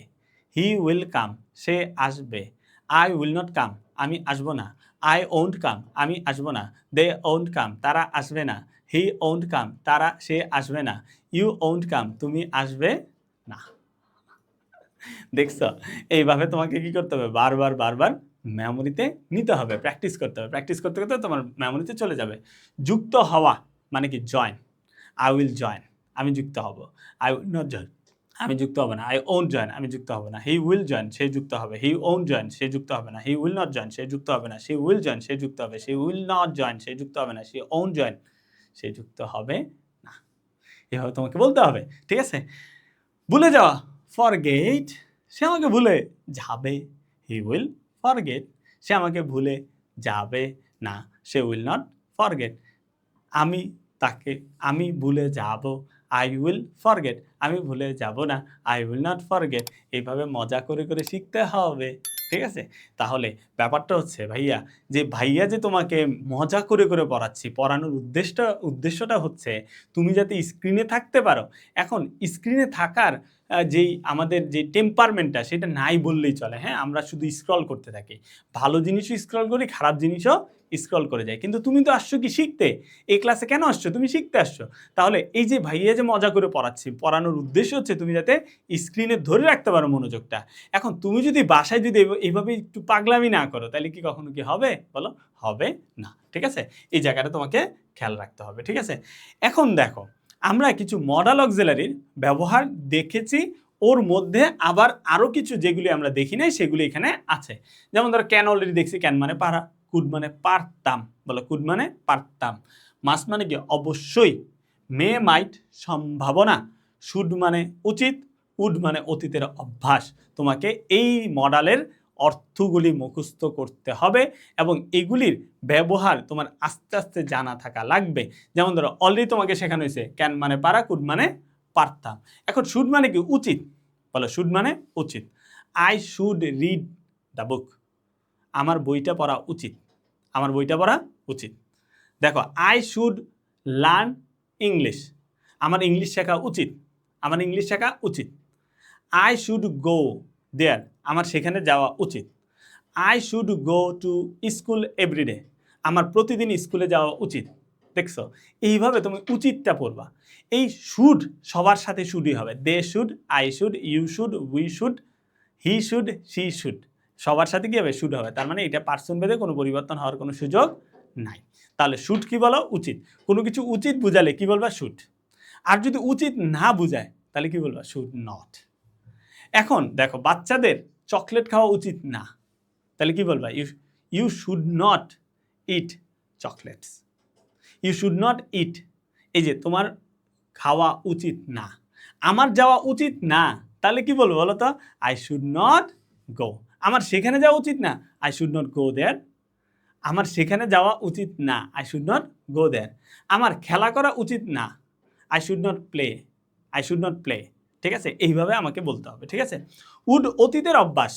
হি উইল কাম, সে আসবে। আই উইল নট কাম, আমি আসবো না। আই ওন্ট কাম, আমি আসবো না। দে ওন্ট কাম, তারা আসবে না। হি ওন্ট কাম, সে আসবে না। ইউ ওন্ট কাম, তুমি আসবে না। দেখছো, এইভাবে তোমাকে কি করতে হবে? বারবার বারবার মেমোরিতে নিতে হবে, প্র্যাকটিস করতে হবে। প্র্যাকটিস করতে করতে তোমার মেমোরিতে চলে যাবে। যুক্ত হওয়া মানে কি? জয়েন। আই উইল জয়েন, আমি যুক্ত হব। আই উইল নট জয়েন, আমি যুক্ত হব না। আই ওন্ট জয়েন, আমি যুক্ত হব না। হি উইল জয়েন, সে যুক্ত হবে। হি ওন্ট জয়েন, সে যুক্ত হবে না। হি উইল নট জয়েন, সে যুক্ত হবে না। শি উইল জয়েন, সে যুক্ত হবে। শি উইল নট জয়েন, সে যুক্ত হবে না। শি ওন্ট জয়েন, সে যুক্ত হবে না। এভাবে তোমাকে বলতে হবে। ঠিক আছে, ভুলে যাওয়া, ফরগেট, সে আমাকে ভুলে যাবে। হি উইল ফরগেট, সে আমাকে ভুলে যাবে না। সে উইল নট ফরগেট, আমি তাকে, আমি ভুলে যাব। আই উইল ফরগেট, আমি ভুলে যাব না। I will not forget. এইভাবে মজা করে করে শিখতে হবে। ঠিক আছে, তাহলে ব্যাপারটা হচ্ছে ভাইয়া, যে ভাইয়া যে তোমাকে মজা করে করে পড়াচ্ছি, পড়ানোর উদ্দেশ্যটা হচ্ছে তুমি যাতে স্ক্রিনে থাকতে পারো। এখন স্ক্রিনে থাকার যেই আমাদের যে টেম্পারমেন্টটা, সেটা নাই বললেই চলে। হ্যাঁ, আমরা শুধু স্ক্রল করতে থাকি, ভালো জিনিসও স্ক্রল করি, খারাপ জিনিসও স্ক্রল করে যাই। কিন্তু তুমি তো আসছো কি শিখতে? এই ক্লাসে কেন আসছো? তুমি শিখতে আসছো। তাহলে এই যে ভাইয়া যে মজা করে পড়াচ্ছি, পড়ানোর উদ্দেশ্য হচ্ছে তুমি যাতে স্ক্রিনে ধরে রাখতে পারো মনোযোগটা। এখন তুমি যদি বাসায় যদি এইভাবে একটু পাগলামি না করো, তাহলে কি কখনো কি হবে? বলো, হবে না। ঠিক আছে, এই জায়গাটা তোমাকে খেয়াল রাখতে হবে। ঠিক আছে, এখন দেখো, আমরা কিছু মডাল অক্সিলারির ব্যবহার দেখেছি, ওর মধ্যে আবার আরও কিছু যেগুলি আমরা দেখি নাই সেগুলি এখানে আছে। যেমন ধরো ক্যান অলরেডি দেখছি, ক্যান মানে পারা, কুড মানে পারতাম। বলো কুড মানে পারতাম। মাস্ট মানে কি? অবশ্যই। মে মাইট সম্ভাবনা। শুড মানে উচিত। উড মানে অতীতের অভ্যাস। তোমাকে এই মডালের অর্থগুলি মুখস্থ করতে হবে এবং এগুলির ব্যবহার তোমার আস্তে আস্তে জানা থাকা লাগবে। যেমন ধরো অলরেডি তোমাকে শেখানো হয়েছে ক্যান মানে পারা, কুড মানে পারতাম। এখন শুড মানে কি? উচিত। বলো শুড মানে উচিত। I should read the book. আমার বইটা পড়া উচিত। আমার বইটা পড়া উচিত। দেখো আই শুড লার্ন ইংলিশ। আমার ইংলিশ শেখা উচিত। আমার ইংলিশ শেখা উচিত। I should go there. আমার সেখানে যাওয়া উচিত। I should go to school everyday. আমার প্রতিদিন স্কুলে যাওয়া উচিত। দেখছো, এইভাবে তুমি উচিতটা পড়বা। এই শুড সবার সাথে শুডই হবে। They should, I should, you should, we should, he should, she should, সবার সাথে কি হবে? শুড হবে। তার মানে এটা পার্সন ভেদে কোনো পরিবর্তন হওয়ার কোনো সুযোগ নাই। তাহলে শুড কি বলো? উচিত। কোনো কিছু উচিত বুঝালে কি বলবা? শুড। আর যদি উচিত না বুঝায় তাহলে কি বলবা? Should not. এখন দেখো বাচ্চাদের চকলেট খাওয়া উচিত না, তাহলে কি বলবা? You should not eat chocolates. You should not eat. এই যে তোমার খাওয়া উচিত না, আমার যাওয়া উচিত না, তাহলে কি বলবো বলো তো? I should not go. আমার সেখানে যাওয়া উচিত না, I should not go there. আমার সেখানে যাওয়া উচিত না, I should not go there. আমার খেলা করা উচিত না, I should not play. I should not play. ঠিক আছে, এইভাবে আমাকে বলতে হবে। ঠিক আছে। উড অতীতের অভ্যাস।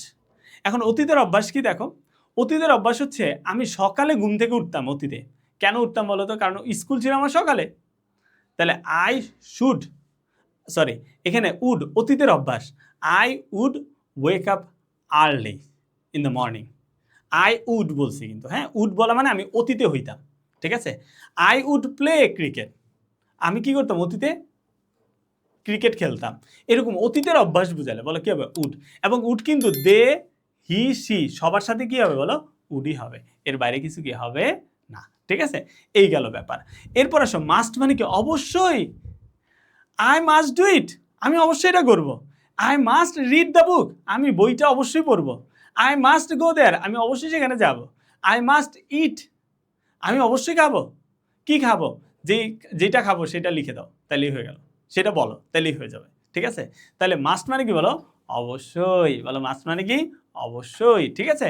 এখন অতীতের অভ্যাস কি? দেখো অতীতের অভ্যাস হচ্ছে আমি সকালে ঘুম থেকে উঠতাম। অতীতে কেন উঠতাম বলো তো? কারণ স্কুল ছিল আমার সকালে। তাহলে আই শুড, সরি এখানে উড অতীতের অভ্যাস। I would wake up early in the morning. I would বলছি কিন্তু, হ্যাঁ উড বলা মানে আমি অতীতে হইতাম। ঠিক আছে। I would play cricket. আমি কি করতাম? অতীতে ক্রিকেট খেলতাম। এরকম অতীতের অভ্যাস বুঝালে বলো কি হবে? উড। এবং উড কিন্তু দে, হি, সি সবার সাথে কি হবে বলো? উডই হবে। এর বাইরে কিছু কি হবে না। ঠিক আছে, এই গেল ব্যাপার। এরপর আসো মাস্ট মানে কি? অবশ্যই। I must do it. আমি অবশ্যই এটা করবো। আই মাস্ট রিড দ্য বুক। আমি বইটা অবশ্যই পড়বো। আই মাস্ট গো দেয়ার। আমি অবশ্যই সেখানে যাব। আই মাস্ট ইট। আমি অবশ্যই খাবো। কি খাবো? যেটা খাবো সেটা লিখে দাও, তাহলেই হয়ে গেল। সেটা বলো, তাহলেই হয়ে যাবে। ঠিক আছে। তাহলে মাস্ট মানে কি বলো? অবশ্যই। বলো মাস্ট মানে কি? অবশ্যই। ঠিক আছে।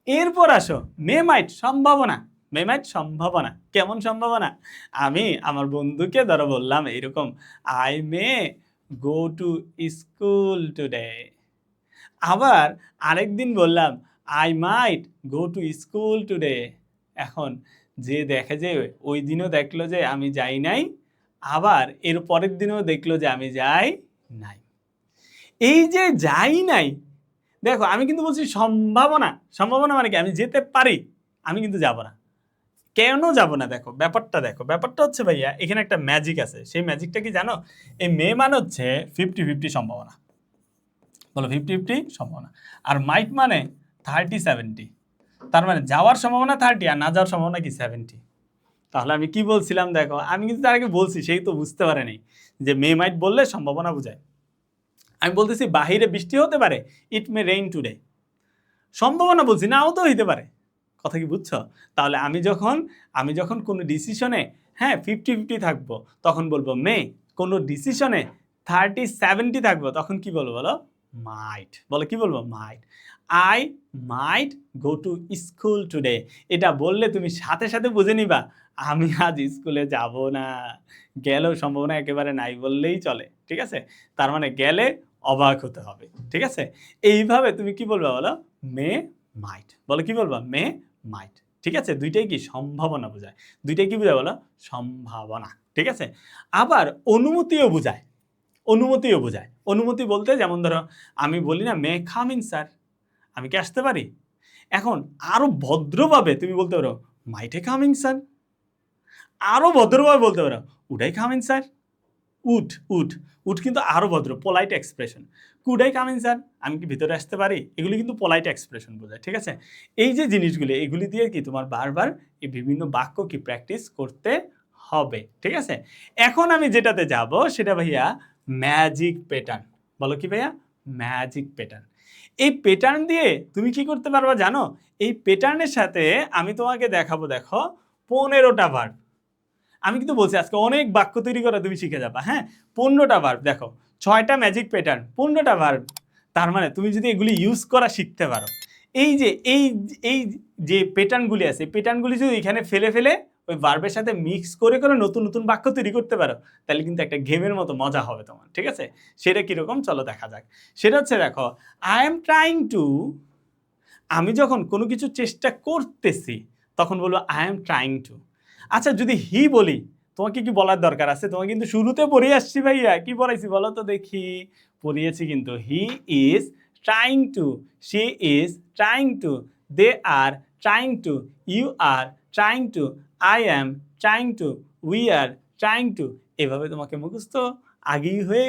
এরপর আসো মে মাইট, সম্ভাবনা। মে মাইট সম্ভাবনা। কেমন সম্ভাবনা? আমি আমার বন্ধুকে ধরো বললাম এইরকম, I may go to school today. আবার আরেকদিন বললাম, I might go to school today. এখন যে দেখে যে ওই দিনও দেখলো যে আমি যাই নাই, আবার এর পরের দিনও দেখলো যে আমি যাই নাই। এই যে যাই নাই, দেখো আমি কিন্তু বলছি সম্ভাবনা। সম্ভাবনা মানে কি? আমি যেতে পারি, আমি কিন্তু যাব না। কেন যাব না? দেখো ব্যাপারটা, দেখো ব্যাপারটা হচ্ছে ভাইয়া এখানে একটা ম্যাজিক আছে। সেই ম্যাজিকটা কি জানো? এই মে মানে হচ্ছে 50-50 সম্ভাবনা। বলো 50-50 সম্ভাবনা। আর মাইট মানে 30-70। তার মানে যাওয়ার সম্ভাবনা 30 আর না যাওয়ার সম্ভাবনা কি 70। তাহলে আমি কি বলছিলাম? দেখো আমি কিন্তু তার আগে বলছি, সেই তো বুঝতে পারেনি যে মে মাইট বললে সম্ভাবনা বোঝায়। আমি বলতেছি বাহিরে বৃষ্টি হতে পারে, ইট মে রেইন টুডে। সম্ভাবনা বলছি, নাও তো হইতে পারে। কথা কি বুঝছো? তাহলে আমি যখন কোনো ডিসিশনে 50-50 থাকবো তখন বলবো মে। কোনো ডিসিশনে 30-70 থাকবো তখন কি বলবো বলো? মাইট। বলো কি বলবো? Might. I might go to school today. এটা বললে তুমি সাথে সাথে বুঝে নিবা আমি আজ স্কুলে যাব না। গেলেও সম্ভাবনা একেবারে নাই বললেই চলে। ঠিক আছে। তার মানে গেলে অবাক হতে হবে। ঠিক আছে। এইভাবে তুমি কি বলবা বলো? মে মাইট। বলো কি বলবা? মে মাইট। ঠিক আছে। দুইটাই কি? সম্ভাবনা বোঝায়। দুইটাই কি বোঝায় বলো? সম্ভাবনা। ঠিক আছে। আবার অনুমতিও বোঝায়। অনুমতিও বোঝায়। অনুমতি বলতে যেমন ধরো আমি বলি না, মে কাম ইন স্যার। আমি কি আসতে পারি? এখন আরো ভদ্রভাবে তুমি বলতে পারো, মাইটে কাম ইন স্যার। আরো ভদ্রভাবে বলতে পারো, would I come in sir. Would would would কিন্তু আরো ভদ্র, polite expression. Could I come in sir, আমি কি ভিতরে আসতে পারি? এগুলি কিন্তু পোলাইট এক্সপ্রেশন বোঝায়। ঠিক আছে। এই যে জিনিসগুলি, এগুলি দিয়ে কি তোমার বারবার এই বিভিন্ন বাক্য কি প্র্যাকটিস করতে হবে। ঠিক আছে। এখন আমি যেটাতে যাব সেটা ভাইয়া ম্যাজিক প্যাটার্ন। বলো কি ভাইয়া? Magic pattern. এই প্যাটার্ন দিয়ে তুমি কি করতে পারবা জানো? এই প্যাটার্নের সাথে আমি তোমাকে দেখাবো, দেখো 15টা ভার্ব। আমি কিন্তু বলছি আজকে অনেক বাক্য তৈরি করা তুমি শিখে যাবা। 15টা ভার্ব। দেখো 6টা ম্যাজিক প্যাটার্ন, 15টা ভার্ব। তার মানে তুমি যদি এগুলি ইউজ করা শিখতে পারো, এই যে এই যে প্যাটার্নগুলি আছে, প্যাটার্নগুলি যদি এখানে ফেলে ফেলে ওই ভার্বের সাথে মিক্স করে করে নতুন নতুন বাক্য তৈরি করতে পারো, তাহলে কিন্তু একটা গেমের মতো মজা হবে তোমার, ঠিক আছে? সেটা কীরকম চলো দেখা যাক। সেটা হচ্ছে দেখো, আই এম ট্রাইং টু, আমি যখন কোনো কিছু চেষ্টা করতেছি তখন বলবো আই এম ট্রাইং টু। আচ্ছা যদি হি বলি, তোমাকে কি বলার দরকার আছে? তোমাকে কিন্তু শুরুতে পড়ে আসছি ভাইয়া, কি পড়াইছি বলো তো দেখি? পড়িয়েছি কিন্তু, he is trying to, she is trying to, they are trying to, you are trying to, I am trying to, we are trying to. এভাবে তোমাকে মুখস্থ আগেই হয়ে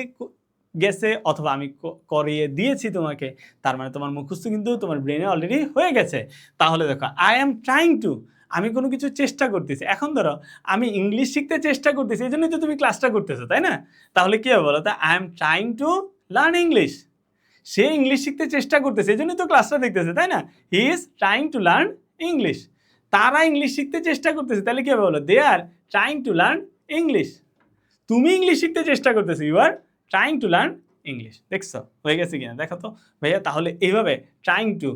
গেছে, অথবা আমি করিয়ে দিয়েছি তোমাকে, তার মানে তোমার মুখস্থ কিন্তু তোমার ব্রেনে অলরেডি হয়ে গেছে। তাহলে দেখো, আই অ্যাম ট্রাইং টু, আমি কোনো কিছু চেষ্টা করতেছি। এখন ধরো আমি ইংলিশ শিখতে চেষ্টা করতেছি, এই জন্যই তো তুমি ক্লাসটা করতেছো, তাই না? তাহলে কী হবে বলো তো? I am trying to learn English. Say English শিখতে চেষ্টা করতেছে, এই জন্যই তো ক্লাসটা দেখতেছে, তাই না? He is trying to learn English. তারা ইংলিশ শিখতে চেষ্টা করতেছে, তাহলে কী হবে বলো? They are trying to learn English. তুমি ইংলিশ শিখতে চেষ্টা করতেছো, you are trying to learn English. দেখছো হয়ে গেছে কিনা দেখো তো ভাইয়া। তাহলে এইভাবে trying to,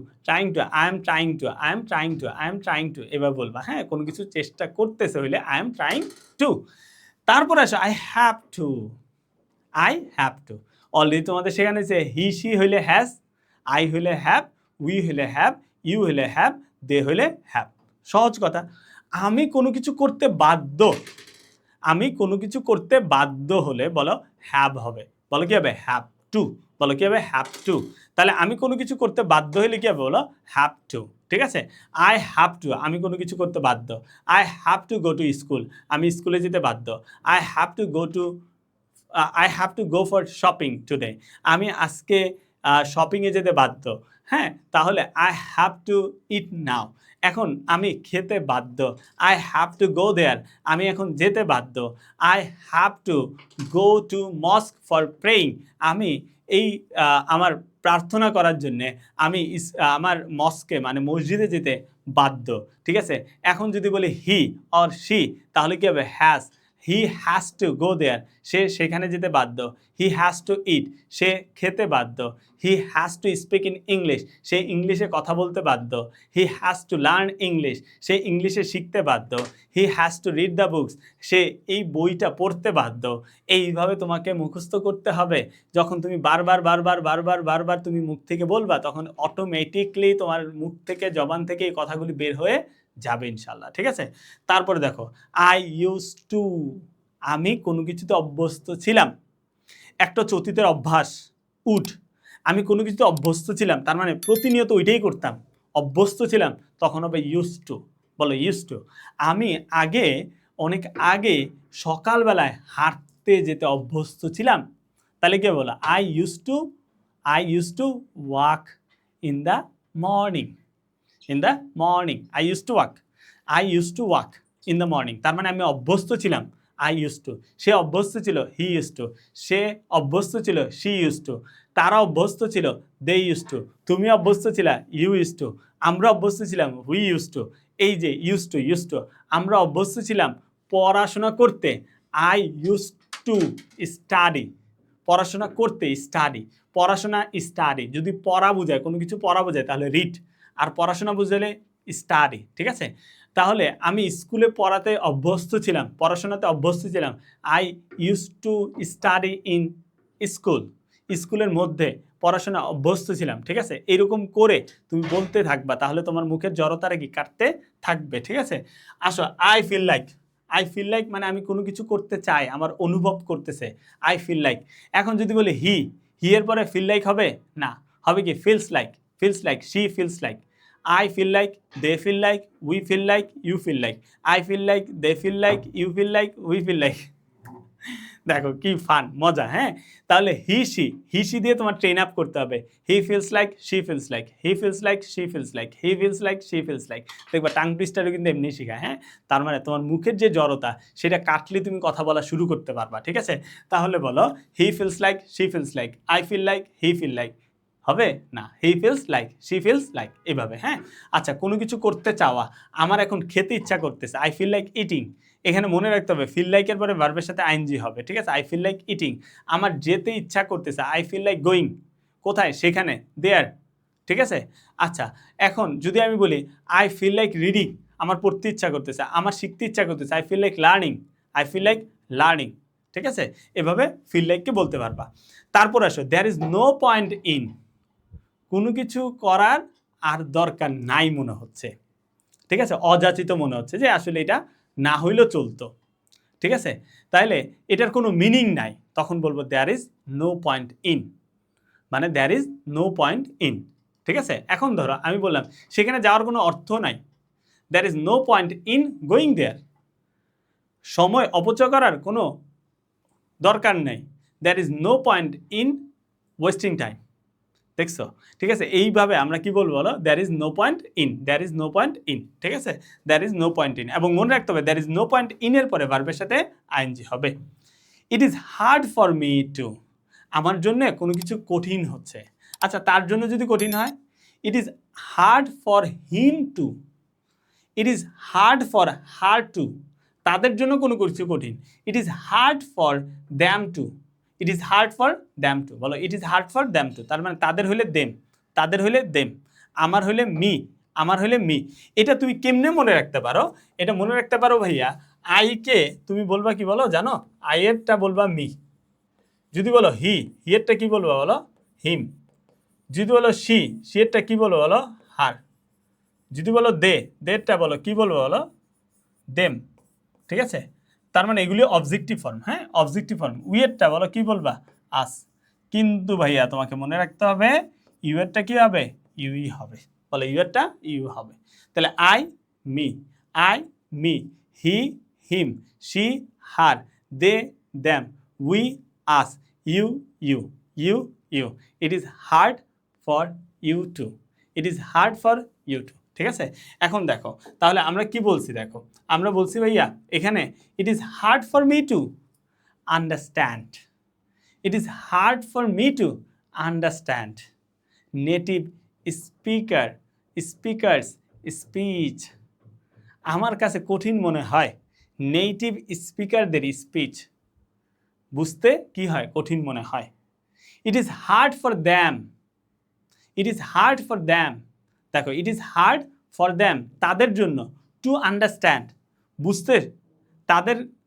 I am trying to, I am trying to, I am trying to, এভাবে বলবা। হ্যাঁ, কোনো কিছু চেষ্টা করতেছে হইলে আই এম ট্রাইং টু। তারপরে আসো I have to, I have to. Already তোমাদের সেখানে যে হি সি হইলে হ্যাজ, আই হইলে হ্যাভ, উই হইলে হ্যাভ, ইউ হইলে হ্যাভ, দে হইলে হ্যাভ। সহজ কথা। আমি কোনো কিছু করতে বাধ্য, আমি কোনো কিছু করতে বাধ্য হলে বলো হ্যাভ হবে। বলো কী হবে? Have to. বলো কী হবে? Have to. তাহলে আমি কোনো কিছু করতে বাধ্য হলে কী হবে? বলো হ্যাভ টু। ঠিক আছে? আই হ্যাভ টু, আমি কোনো কিছু করতে বাধ্য। I have to go to school, আমি স্কুলে যেতে বাধ্য। I have to go to, I have to go for shopping today, আমি আজকে শপিংয়ে যেতে বাধ্য। হ্যাঁ, তাহলে আই হ্যাভ টু ইট নাও, এখন আমি খেতে বাধ্য। আই হ্যাভ টু গো দেয়ার, আমি এখন যেতে বাধ্য। I have to go to মস্ক for praying, আমি এই আমার প্রার্থনা করার জন্যে আমি আমার মস্কে মানে মসজিদে যেতে বাধ্য। ঠিক আছে? এখন যদি বলি হি অর শি, তাহলে কী হবে? Has, he has to go there, সে সেখানে যেতে বাধ্য। হি হ্যাজ টু ইট, সে খেতে বাধ্য। He has to speak in English, সে ইংলিশে কথা বলতে বাধ্য। He has to learn English, সে ইংলিশে শিখতে বাধ্য। He has to read the books, সে এই বইটা পড়তে বাধ্য। এইভাবে তোমাকে মুখস্থ করতে হবে। যখন তুমি বারবার বারবার বারবার বারবার তুমি মুখ থেকে বলবা, তখন অটোমেটিকলি তোমার মুখ থেকে, জবান থেকে এই কথাগুলি বের হয়ে যাবে ইনশাল্লাহ। ঠিক আছে? তারপরে দেখো, আই ইউজ টু, আমি কোনো কিছুতে অভ্যস্ত ছিলাম। একটা অতীতের অভ্যাস, উঠ, আমি কোনো কিছুতে অভ্যস্ত ছিলাম, তার মানে প্রতিনিয়ত ওইটাই করতাম, অভ্যস্ত ছিলাম, তখন হবে ইউজ টু। বলো ইউজ টু। আমি আগে, অনেক আগে সকালবেলায় হাঁটতে যেতে অভ্যস্ত ছিলাম, তাহলে কে বলো? I use to walk in the morning. In the morning I use to walk, I use to walk in the morning, তার মানে আমি অভ্যস্ত ছিলাম, আই ইউজ টু। সে অভ্যস্ত ছিল, হি ইউজ টু। সে অভ্যস্ত ছিল, শি ইউজ টু। তারা অভ্যস্ত ছিল, দে ইউজ টু। তুমি অভ্যস্ত ছিলা, ইউ ইউজ টু। আমরা অভ্যস্ত ছিলাম, উই ইউজ টু। এই যে ইউজ টু। আমরা অভ্যস্ত ছিলাম পড়াশোনা করতে, আই ইউজ টু স্টাডি। পড়াশোনা করতে, স্টাডি। পড়াশোনা স্টাডি, যদি পড়া বোঝায়, কোনো কিছু পড়া বোঝায় তাহলে রিড, আর পড়াশোনা বুঝলে স্টাডি। ঠিক আছে? তাহলে আমি স্কুলে পড়াতে অভ্যস্ত ছিলাম, পড়াশোনাতে অভ্যস্ত ছিলাম, I use to study in school. স্কুলের মধ্যে পড়াশোনা অভ্যস্ত ছিলাম। ঠিক আছে? এরকম করে তুমি বলতে থাকবা, তাহলে তোমার মুখের জড়তাটা কি কাটতে থাকবে। ঠিক আছে? আসো, I feel like. I feel like মানে আমি কোনো কিছু করতে চাই, আমার অনুভব করতেছে, আই ফিল লাইক। এখন যদি বলি হি, হি এর পরে ফিল লাইক হবে না, হবে কি? Feels like, feels like, she feels like. I feel like, they feel like, we feel like, you feel like. I feel like, they feel like, you feel like, we feel like. দেখো কি ফান, মজা। হ্যাঁ, তাহলে হি সি দিয়ে তোমার ট্রেন আপ করতে হবে। হি feels like, she feels like, he feels like, she feels like, he feels like, she feels like. দেখবা টাং টুইস্টারও কিন্তু এমনি শেখা। হ্যাঁ, তার মানে তোমার মুখের যে জড়তা সেটা কাটলে তুমি কথা বলা শুরু করতে পারবা। ঠিক আছে? তাহলে বলো, he feels like, she feels like, I feel like, he feel like. হবে না? He feels like, she feels like, এভাবে। হ্যাঁ, আচ্ছা, কোনো কিছু করতে চাওয়া, আমার এখন খেতে ইচ্ছা করতেছে, আই ফিল লাইক ইটিং। এখানে মনে রাখতে হবে ফিল লাইকের পরে ভার্বের সাথে আইএনজি হবে। ঠিক আছে? আই ফিল লাইক ইটিং, আমার যেতে ইচ্ছা করতেছে, আই ফিল লাইক গোয়িং। কোথায়? সেখানে, দেয়ার। ঠিক আছে? আচ্ছা, এখন যদি আমি বলি আই ফিল লাইক রিডিং, আমার পড়তে ইচ্ছা করতেছে, আমার শিখতে ইচ্ছা করতেছে, I feel like learning, I feel like learning. ঠিক আছে, এভাবে ফিল লাইককে বলতে পারবা। তারপর আসো, there is no point in, কোনো কিছু করার আর দরকার নাই মনে হচ্ছে। ঠিক আছে, অযাচিত মনে হচ্ছে, যে আসলে এটা না হইলেও চলতো। ঠিক আছে, তাইলে এটার কোনো মিনিং নাই, তখন বলবো there is no point in, মানে there is no point in. ঠিক আছে, এখন ধরো আমি বললাম সেখানে যাওয়ার কোনো অর্থ নাই, there is no point in going there, সময় অপচয় করার কোনো দরকার নেই, there is no point in wasting time. দেখছো, ঠিক আছে, এইভাবে আমরা কি বলবো বলো, there is no point in, there is no point in. ঠিক আছে, there is no point in, এবং মনে রাখতে হবে দ্যার ইজ নো পয়েন্ট ইনের পরে ভার্বের সাথে আইএনজি হবে। ইট is hard for me to, আমার জন্য কোনো কিছু কঠিন হচ্ছে। আচ্ছা, তার জন্য যদি কঠিন হয়, it is hard for him to, it is hard for her to, তাদের জন্য কোনো কিছু কঠিন, it is hard for them to, it is hard for them to. বলো it is hard for them to, তার মানে তাদের হইলে দেম, তাদের হইলে দেম, আমার হইলে মি, আমার হইলে মি। এটা তুমি কেমনে মনে রাখতে পারো? এটা মনে রাখতে পারো ভাইয়া, আইকে তুমি বলবা কি বলো জানো, আইয়েরটা বলবা মি, যদি বলো হি, হিয়েরটা কি বলবা বলো, হিম, যদি বলো সি, সিয়েরটা কি বলবো বলো, হার, যদি বলো দে, দেরটা বলো কি বলবো বলো, দেম। ঠিক আছে, তার মানে এগুলি অবজেক্টিভ ফর্ম। হ্যাঁ, অবজেক্টিভ ফর্ম। উইয়েরটা বলো কি বলবা, আস। কিন্তু ভাইয়া তোমাকে মনে রাখতে হবে ইউয়েরটা কি হবে, ইউই হবে। বলো ইউয়েরটা ইউ হবে। তাহলে I me, I me, he him, she her, they them, we us, you you, you you. It is hard for you to, it is hard for you to. ঠিক আছে, এখন দেখো তাহলে আমরা কি বলছি, দেখো আমরা বলছি ভাইয়া এখানে it is hard for me to understand, it is hard for me to understand native speaker, speakers speech, আমার কাছে কঠিন মনে হয় নেটিভ স্পিকারদের স্পিচ, বুঝতে কি হয়, কঠিন মনে হয়। It is hard for them, it is hard for them, দেখো it is hard for them, তাদের জন্য, টু আন্ডারস্ট্যান্ড, বুঝতে,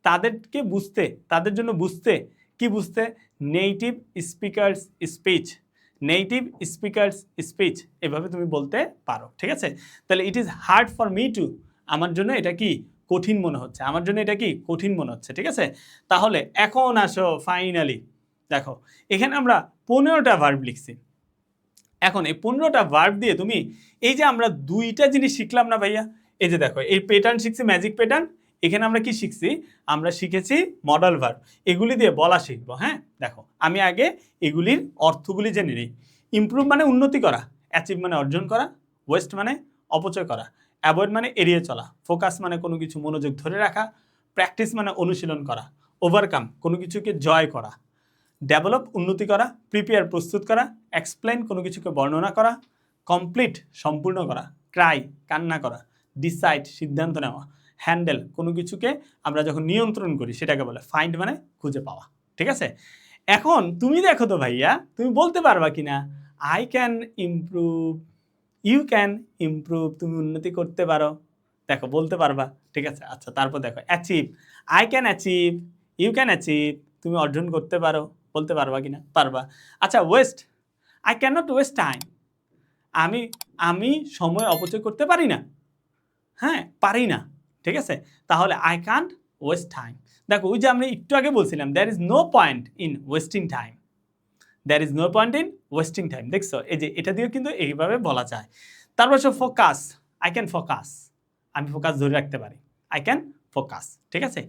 তাদেরকে বুঝতে, তাদের জন্য বুঝতে, কি বুঝতে, native speakers speech, native speakers speech, এভাবে তুমি বলতে পারো। ঠিক আছে, তাহলে it is hard for me to, আমার জন্য এটা কি কঠিন মনে হচ্ছে, আমার জন্য এটা কি কঠিন মনে হচ্ছে। ঠিক আছে, তাহলে এখন আসো ফাইনালি দেখো এখানে আমরা 15টা ভার্ব লিখছি। এখন এই 15টা ভার্ব দিয়ে তুমি এই যে আমরা দুইটা জিনিস শিখলাম না ভাইয়া, এই যে দেখো এই প্যাটার্ন শিখছি, ম্যাজিক প্যাটার্ন, এখানে আমরা কি শিখছি, আমরা শিখেছি মডাল ভার্ব, এগুলি দিয়ে বলা শিখবো। হ্যাঁ, দেখো আমি আগে এগুলির অর্থগুলি জেনে নিই। ইমপ্রুভ মানে উন্নতি করা, অ্যাচিভ মানে অর্জন করা, ওয়েস্ট মানে অপচয় করা, অ্যাভয়েড মানে এড়িয়ে চলা, ফোকাস মানে কোনো কিছু মনোযোগ ধরে রাখা, প্র্যাকটিস মানে অনুশীলন করা, ওভারকাম কোনো কিছুকে জয় করা, ডেভেলপ উন্নতি করা, প্রিপেয়ার প্রস্তুত করা, এক্সপ্লেন কোনো কিছুকে বর্ণনা করা, কমপ্লিট সম্পূর্ণ করা, ক্রাই কান্না করা, ডিসাইড সিদ্ধান্ত নেওয়া, হ্যান্ডেল কোনো কিছুকে আমরা যখন নিয়ন্ত্রণ করি সেটাকে বলে, ফাইন্ড মানে খুঁজে পাওয়া। ঠিক আছে, এখন তুমি দেখো তো ভাইয়া তুমি বলতে পারবা কি না, I can improve, you can improve, তুমি উন্নতি করতে পারো, দেখো বলতে পারবা। ঠিক আছে, আচ্ছা তারপর দেখো achieve, I can achieve, you can achieve, তুমি অর্জন করতে পারো, বলতে পারবা কিনা, পারবা। আচ্ছা waste, I can not waste time, আমি আমি সময় অপচয় করতে পারি না, হ্যাঁ পারি না। ঠিক আছে, তাহলে আই কান্ট ওয়েস্ট টাইম। দেখো ওই যে আমরা একটু আগে বলছিলাম there is no point in wasting time, there is no point in wasting time. দেখছো এই যে এটা দিয়েও কিন্তু এইভাবে বলা যায়। তারপর ফোকাস, আই ক্যান ফোকাস, আমি ফোকাস ধরে রাখতে পারি, আই ক্যান ফোকাস। ঠিক আছে,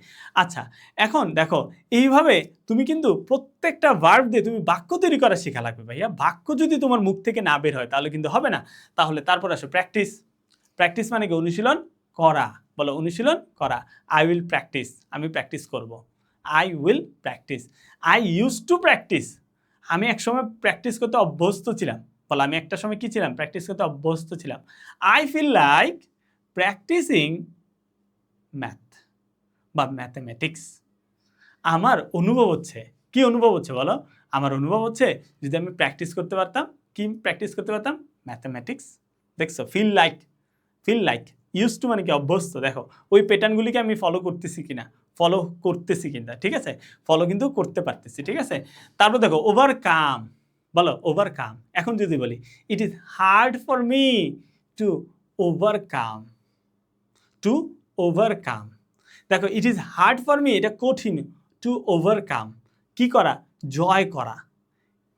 আচ্ছা এখন দেখো এইভাবে তুমি কিন্তু প্রত্যেকটা ভার্ব দিয়ে তুমি বাক্য তৈরি করা শেখা লাগবে ভাইয়া। বাক্য যদি তোমার মুখ থেকে না বের হয় তাহলে কিন্তু হবে না। তাহলে তারপর আসো প্র্যাকটিস, প্র্যাকটিস মানে কি অনুশীলন করা, বলো অনুশীলন করা। আই উইল প্র্যাকটিস, আমি প্র্যাকটিস করব, I will practice. I use to practice, আমি একসময় প্র্যাকটিস করতে অভ্যস্ত ছিলাম, বলো আমি একটা সময় কি ছিলাম, প্র্যাকটিস করতে অভ্যস্ত ছিলাম। I feel like practising math বা ম্যাথমেটিক্স, আমার অনুভব হচ্ছে, কি অনুভব হচ্ছে বলো, আমার অনুভব হচ্ছে যদি আমি প্র্যাকটিস করতে পারতাম, কি প্র্যাকটিস করতে পারতাম, ম্যাথমেটিক্স। দেখছো feel like, feel like use to মানে কি অভ্যস্ত। দেখো ওই প্যাটার্নগুলিকে আমি ফলো করতেছি কিনা, ফলো করতেছি কিনা, ঠিক আছে, ফলো কিন্তু করতে পারতেছি, ঠিক আছে। তারপর দেখো ওভারকাম, বলো ওভারকাম। এখন যদি বলি it is hard for me to overcome, to overcome. দেখো it is hard for me, এটা কঠিন, টু ওভারকাম কি করা, জয় করা।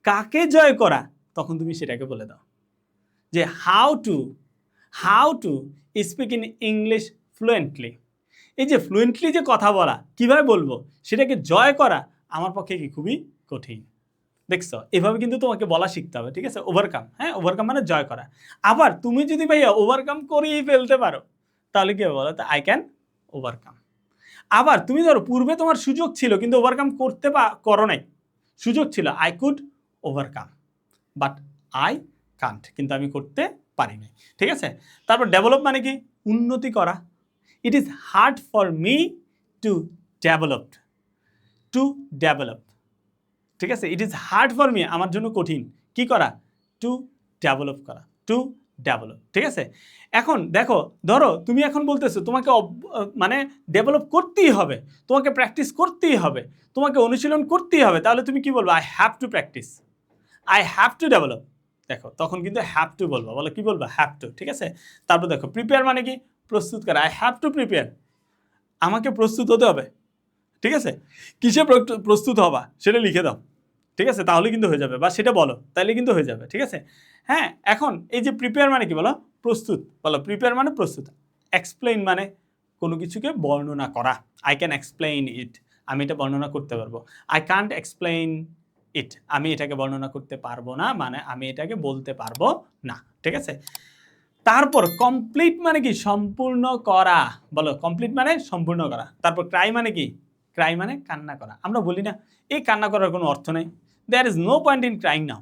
কাকে জয় করা, তখন তুমি সেটাকে বলে দাও যে how to speak in English fluently. এই যে ফ্লুয়েন্টলি যে কথা বলা, কিভাবে বলবো সেটাকে জয় করা আমার পক্ষে কি খুবই কঠিন। দেখছো, এভাবে কিন্তু তোমাকে বলা শিখতে হবে, ঠিক আছে। ওভারকাম, হ্যাঁ, ওভারকাম মানে জয় করা। আবার তুমি যদি ভাইয়া ওভারকাম করেই ফেলতে পারো তাহলে কি হবে বলো তো, আই ক্যান ওভারকাম। আবার তুমি ধরো পূর্বে তোমার সুযোগ ছিল কিন্তু ওভারকাম করতে করো নাই, সুযোগ ছিল, I could overcome but I can't, কিন্তু আমি করতে পারি নাই, ঠিক আছে। তারপর ডেভেলপ মানে কি, উন্নতি করা। ইট is hard for me to develop, to develop, ঠিক আছে। ইট ইজ হার্ড ফর মি আমার জন্য কঠিন কি করা, টু ডেভেলপ করা, টু ডেভেলপ, ঠিক আছে। এখন দেখো ধরো তুমি এখন বলতেছো তোমাকে মানে ডেভেলপ করতেই হবে, তোমাকে প্র্যাকটিস করতেই হবে, তোমাকে অনুশীলন করতেই হবে, তাহলে তুমি কি বলবো, I have to practice, I have to develop. দেখো তখন কিন্তু হ্যাভ টু বলবো, বলো কি বলবো, হ্যাভ টু, ঠিক আছে। তারপর দেখো প্রিপেয়ার মানে কি, প্রস্তুত করা, আই হ্যাভ টু প্রিপেয়ার, আমাকে প্রস্তুত হতে হবে, ঠিক আছে। কিসে প্রস্তুত হবা সেটা লিখে দাও, ঠিক আছে, তাহলে কিন্তু হয়ে যাবে, বা সেটা বলো তাহলে কিন্তু হয়ে যাবে, ঠিক আছে। হ্যাঁ, এখন এই যে প্রিপেয়ার মানে কি, বলো প্রস্তুত, বলো প্রিপেয়ার মানে প্রস্তুত। এক্সপ্লেইন মানে কোনো কিছুকে বর্ণনা করা, আই ক্যান এক্সপ্লেইন ইট, আমি এটা বর্ণনা করতে পারবো। আই কান্ট এক্সপ্লেইন ইট, আমি এটাকে বর্ণনা করতে পারবো না, মানে আমি এটাকে বলতে পারবো না, ঠিক আছে। তারপর কমপ্লিট মানে কি, সম্পূর্ণ করা, বলো কমপ্লিট মানে সম্পূর্ণ করা। তারপর ক্রাই মানে কি, ক্রাই মানে কান্না করা। আমরা বলি না এই কান্না করার কোনো অর্থ নেই, there is no point in crying now,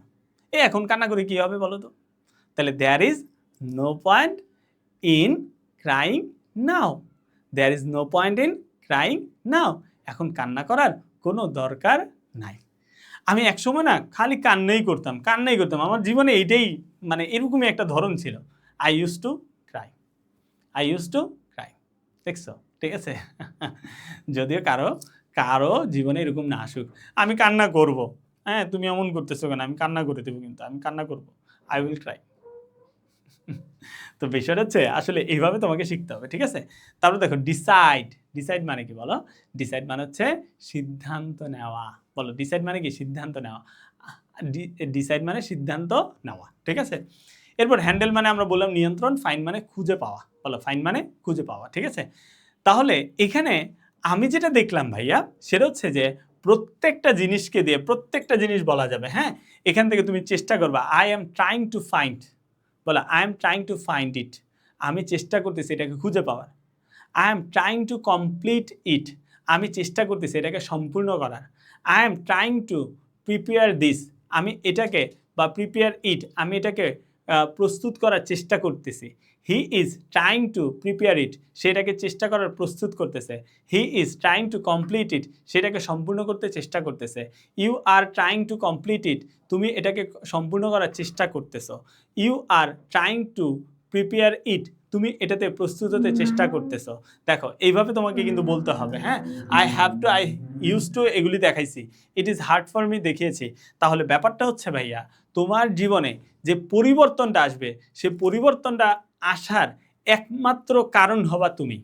এই এখন কান্না করে কি হবে বলো তো, তাহলে there is no point in crying now, there is no point in crying now, এখন কান্না করার কোনো দরকার নাই। আমি একসময় না খালি কান্নাই করতাম, আমার জীবনে এইটাই মানে এরকমই একটা ধরন ছিল, I use to cry, I use to cry, দেখছো, ঠিক আছে। যদিও কারো জীবনে এরকম না আসুক, আমি কান্না করব, হ্যাঁ তুমি এমন করতেছো কেন, আমি কান্না করে দেবো, কিন্তু আমি কান্না করব, আই উইল ক্রাই। তো বিষয়টা হচ্ছে আসলে এইভাবে তোমাকে শিখতে হবে, ঠিক আছে। তারপর দেখো ডিসাইড, ডিসাইড মানে কি বলো, ডিসাইড মানে হচ্ছে সিদ্ধান্ত নেওয়া, বলো ডিসাইড মানে কি, সিদ্ধান্ত নেওয়া, ডিসাইড মানে সিদ্ধান্ত নেওয়া, ঠিক আছে। এরপর হ্যান্ডেল মানে আমরা বললাম নিয়ন্ত্রণ, ফাইন মানে খুঁজে পাওয়া, বলো ফাইন মানে খুঁজে পাওয়া, ঠিক আছে। তাহলে এখানে আমি যেটা দেখলাম ভাইয়া সেটা হচ্ছে যে প্রত্যেকটা জিনিসকে দিয়ে প্রত্যেকটা জিনিস বলা যাবে, হ্যাঁ। এখান থেকে তুমি চেষ্টা করবা, I am trying to find, বলো I am trying to find it, আমি চেষ্টা করতেছি এটাকে খুঁজে পাওয়ার। I am trying to complete it, আমি চেষ্টা করতেছি এটাকে সম্পূর্ণ করার। I am trying to prepare this, আমি এটাকে বা প্রিপেয়ার ইট, আমি এটাকে প্রস্তুত করার চেষ্টা করতেছি। He is trying to prepare it, সেটাকে চেষ্টা করার প্রস্তুত করতেছে। He is trying to complete it, সেটাকে সম্পূর্ণ করতে চেষ্টা করতেছে। You are trying to complete it, তুমি এটাকে সম্পূর্ণ করার চেষ্টা করতেছো। You are trying to prepare it, তুমি এটাতে প্রস্তুত হতে চেষ্টা করতেছো। দেখো এইভাবে তোমাকে কিন্তু বলতে হবে, হ্যাঁ। I have to, I use to এগুলি দেখাইছি, ইট ইজ হার্ড ফর মি দেখিয়েছি। তাহলে ব্যাপারটা হচ্ছে ভাইয়া, তোমার জীবনে যে পরিবর্তনটা আসবে সে পরিবর্তনটা আসার একমাত্র কারণ হবা তুমি।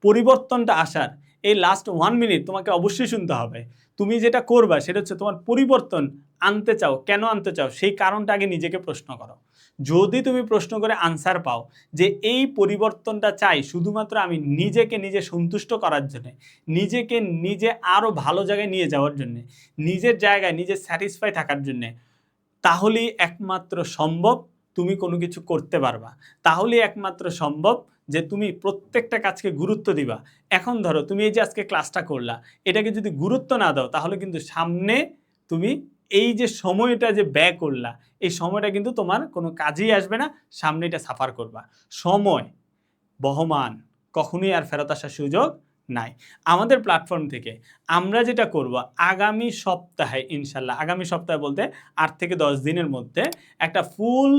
পরিবর্তনটা আসার এই লাস্ট 1 মিনিট তোমাকে অবশ্যই শুনতে হবে। তুমি যেটা করবা সেটা হচ্ছে তোমার পরিবর্তন আনতে চাও, কেন আনতে চাও সেই কারণটা আগে নিজেকে প্রশ্ন করো। যদি তুমি প্রশ্ন করে আনসার পাও যে এই পরিবর্তনটা চাই শুধুমাত্র আমি নিজেকে নিজে সন্তুষ্ট করার জন্য, নিজেকে নিজে আরও ভালো জায়গায় নিয়ে যাওয়ার জন্যে, নিজের জায়গায় নিজে স্যাটিসফাই থাকার জন্যে, তাহলেই একমাত্র সম্ভব তুমি কোনো কিছু করতে পারবা। তাহলেই একমাত্র সম্ভব যে তুমি প্রত্যেকটা কাজকে গুরুত্ব দিবা। এখন ধরো তুমি এই যে আজকে ক্লাসটা করলা, এটাকে যদি গুরুত্ব না দাও তাহলে কিন্তু সামনে তুমি এই যে সময়টা যে ব্যয় করলা, এই সময়টা কিন্তু তোমার কোনো কাজেই আসবে না, সামনে এটা সাফার করবা। সময় বহমান, কখনোই আর ফেরত আসার সুযোগ নাই। আমাদের প্ল্যাটফর্ম থেকে আমরা যেটা করব, আগামী সপ্তাহে ইনশাল্লাহ, আগামী সপ্তাহে বলতে 8 থেকে 10 দিনের মধ্যে একটা ফুল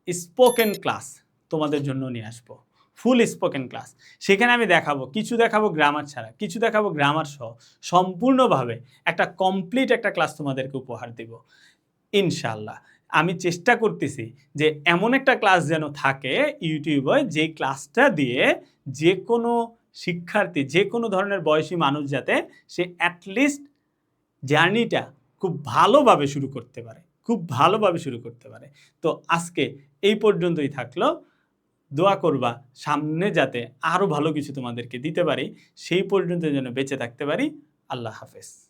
স্পোকেন ক্লাস তোমাদের জন্য নিয়ে আসবো। ফুল স্পোকেন ক্লাস। সেখানে আমি দেখাবো, কিছু দেখাবো গ্রামার ছাড়া, কিছু দেখাবো গ্রামার সহ, সম্পূর্ণভাবে একটা কমপ্লিট একটা ক্লাস তোমাদেরকে উপহার দেব ইনশাআল্লাহ। আমি চেষ্টা করতেছি যে এমন একটা ক্লাস যেন থাকে ইউটিউবে, যে ক্লাসটা দিয়ে যে কোনো শিক্ষার্থী, যে কোনো ধরনের বয়সী মানুষ যাতে সে অ্যাটলিস্ট জার্নিটা খুব ভালোভাবে শুরু করতে পারে, খুব ভালোভাবে শুরু করতে পারে। তো আজকে এই পর্যন্তই থাকলো। দোয়া করবা সামনে যাতে আরও ভালো কিছু তোমাদেরকে দিতে পারি, সেই পর্যন্ত যেন বেঁচে থাকতে পারি। আল্লাহ হাফেজ।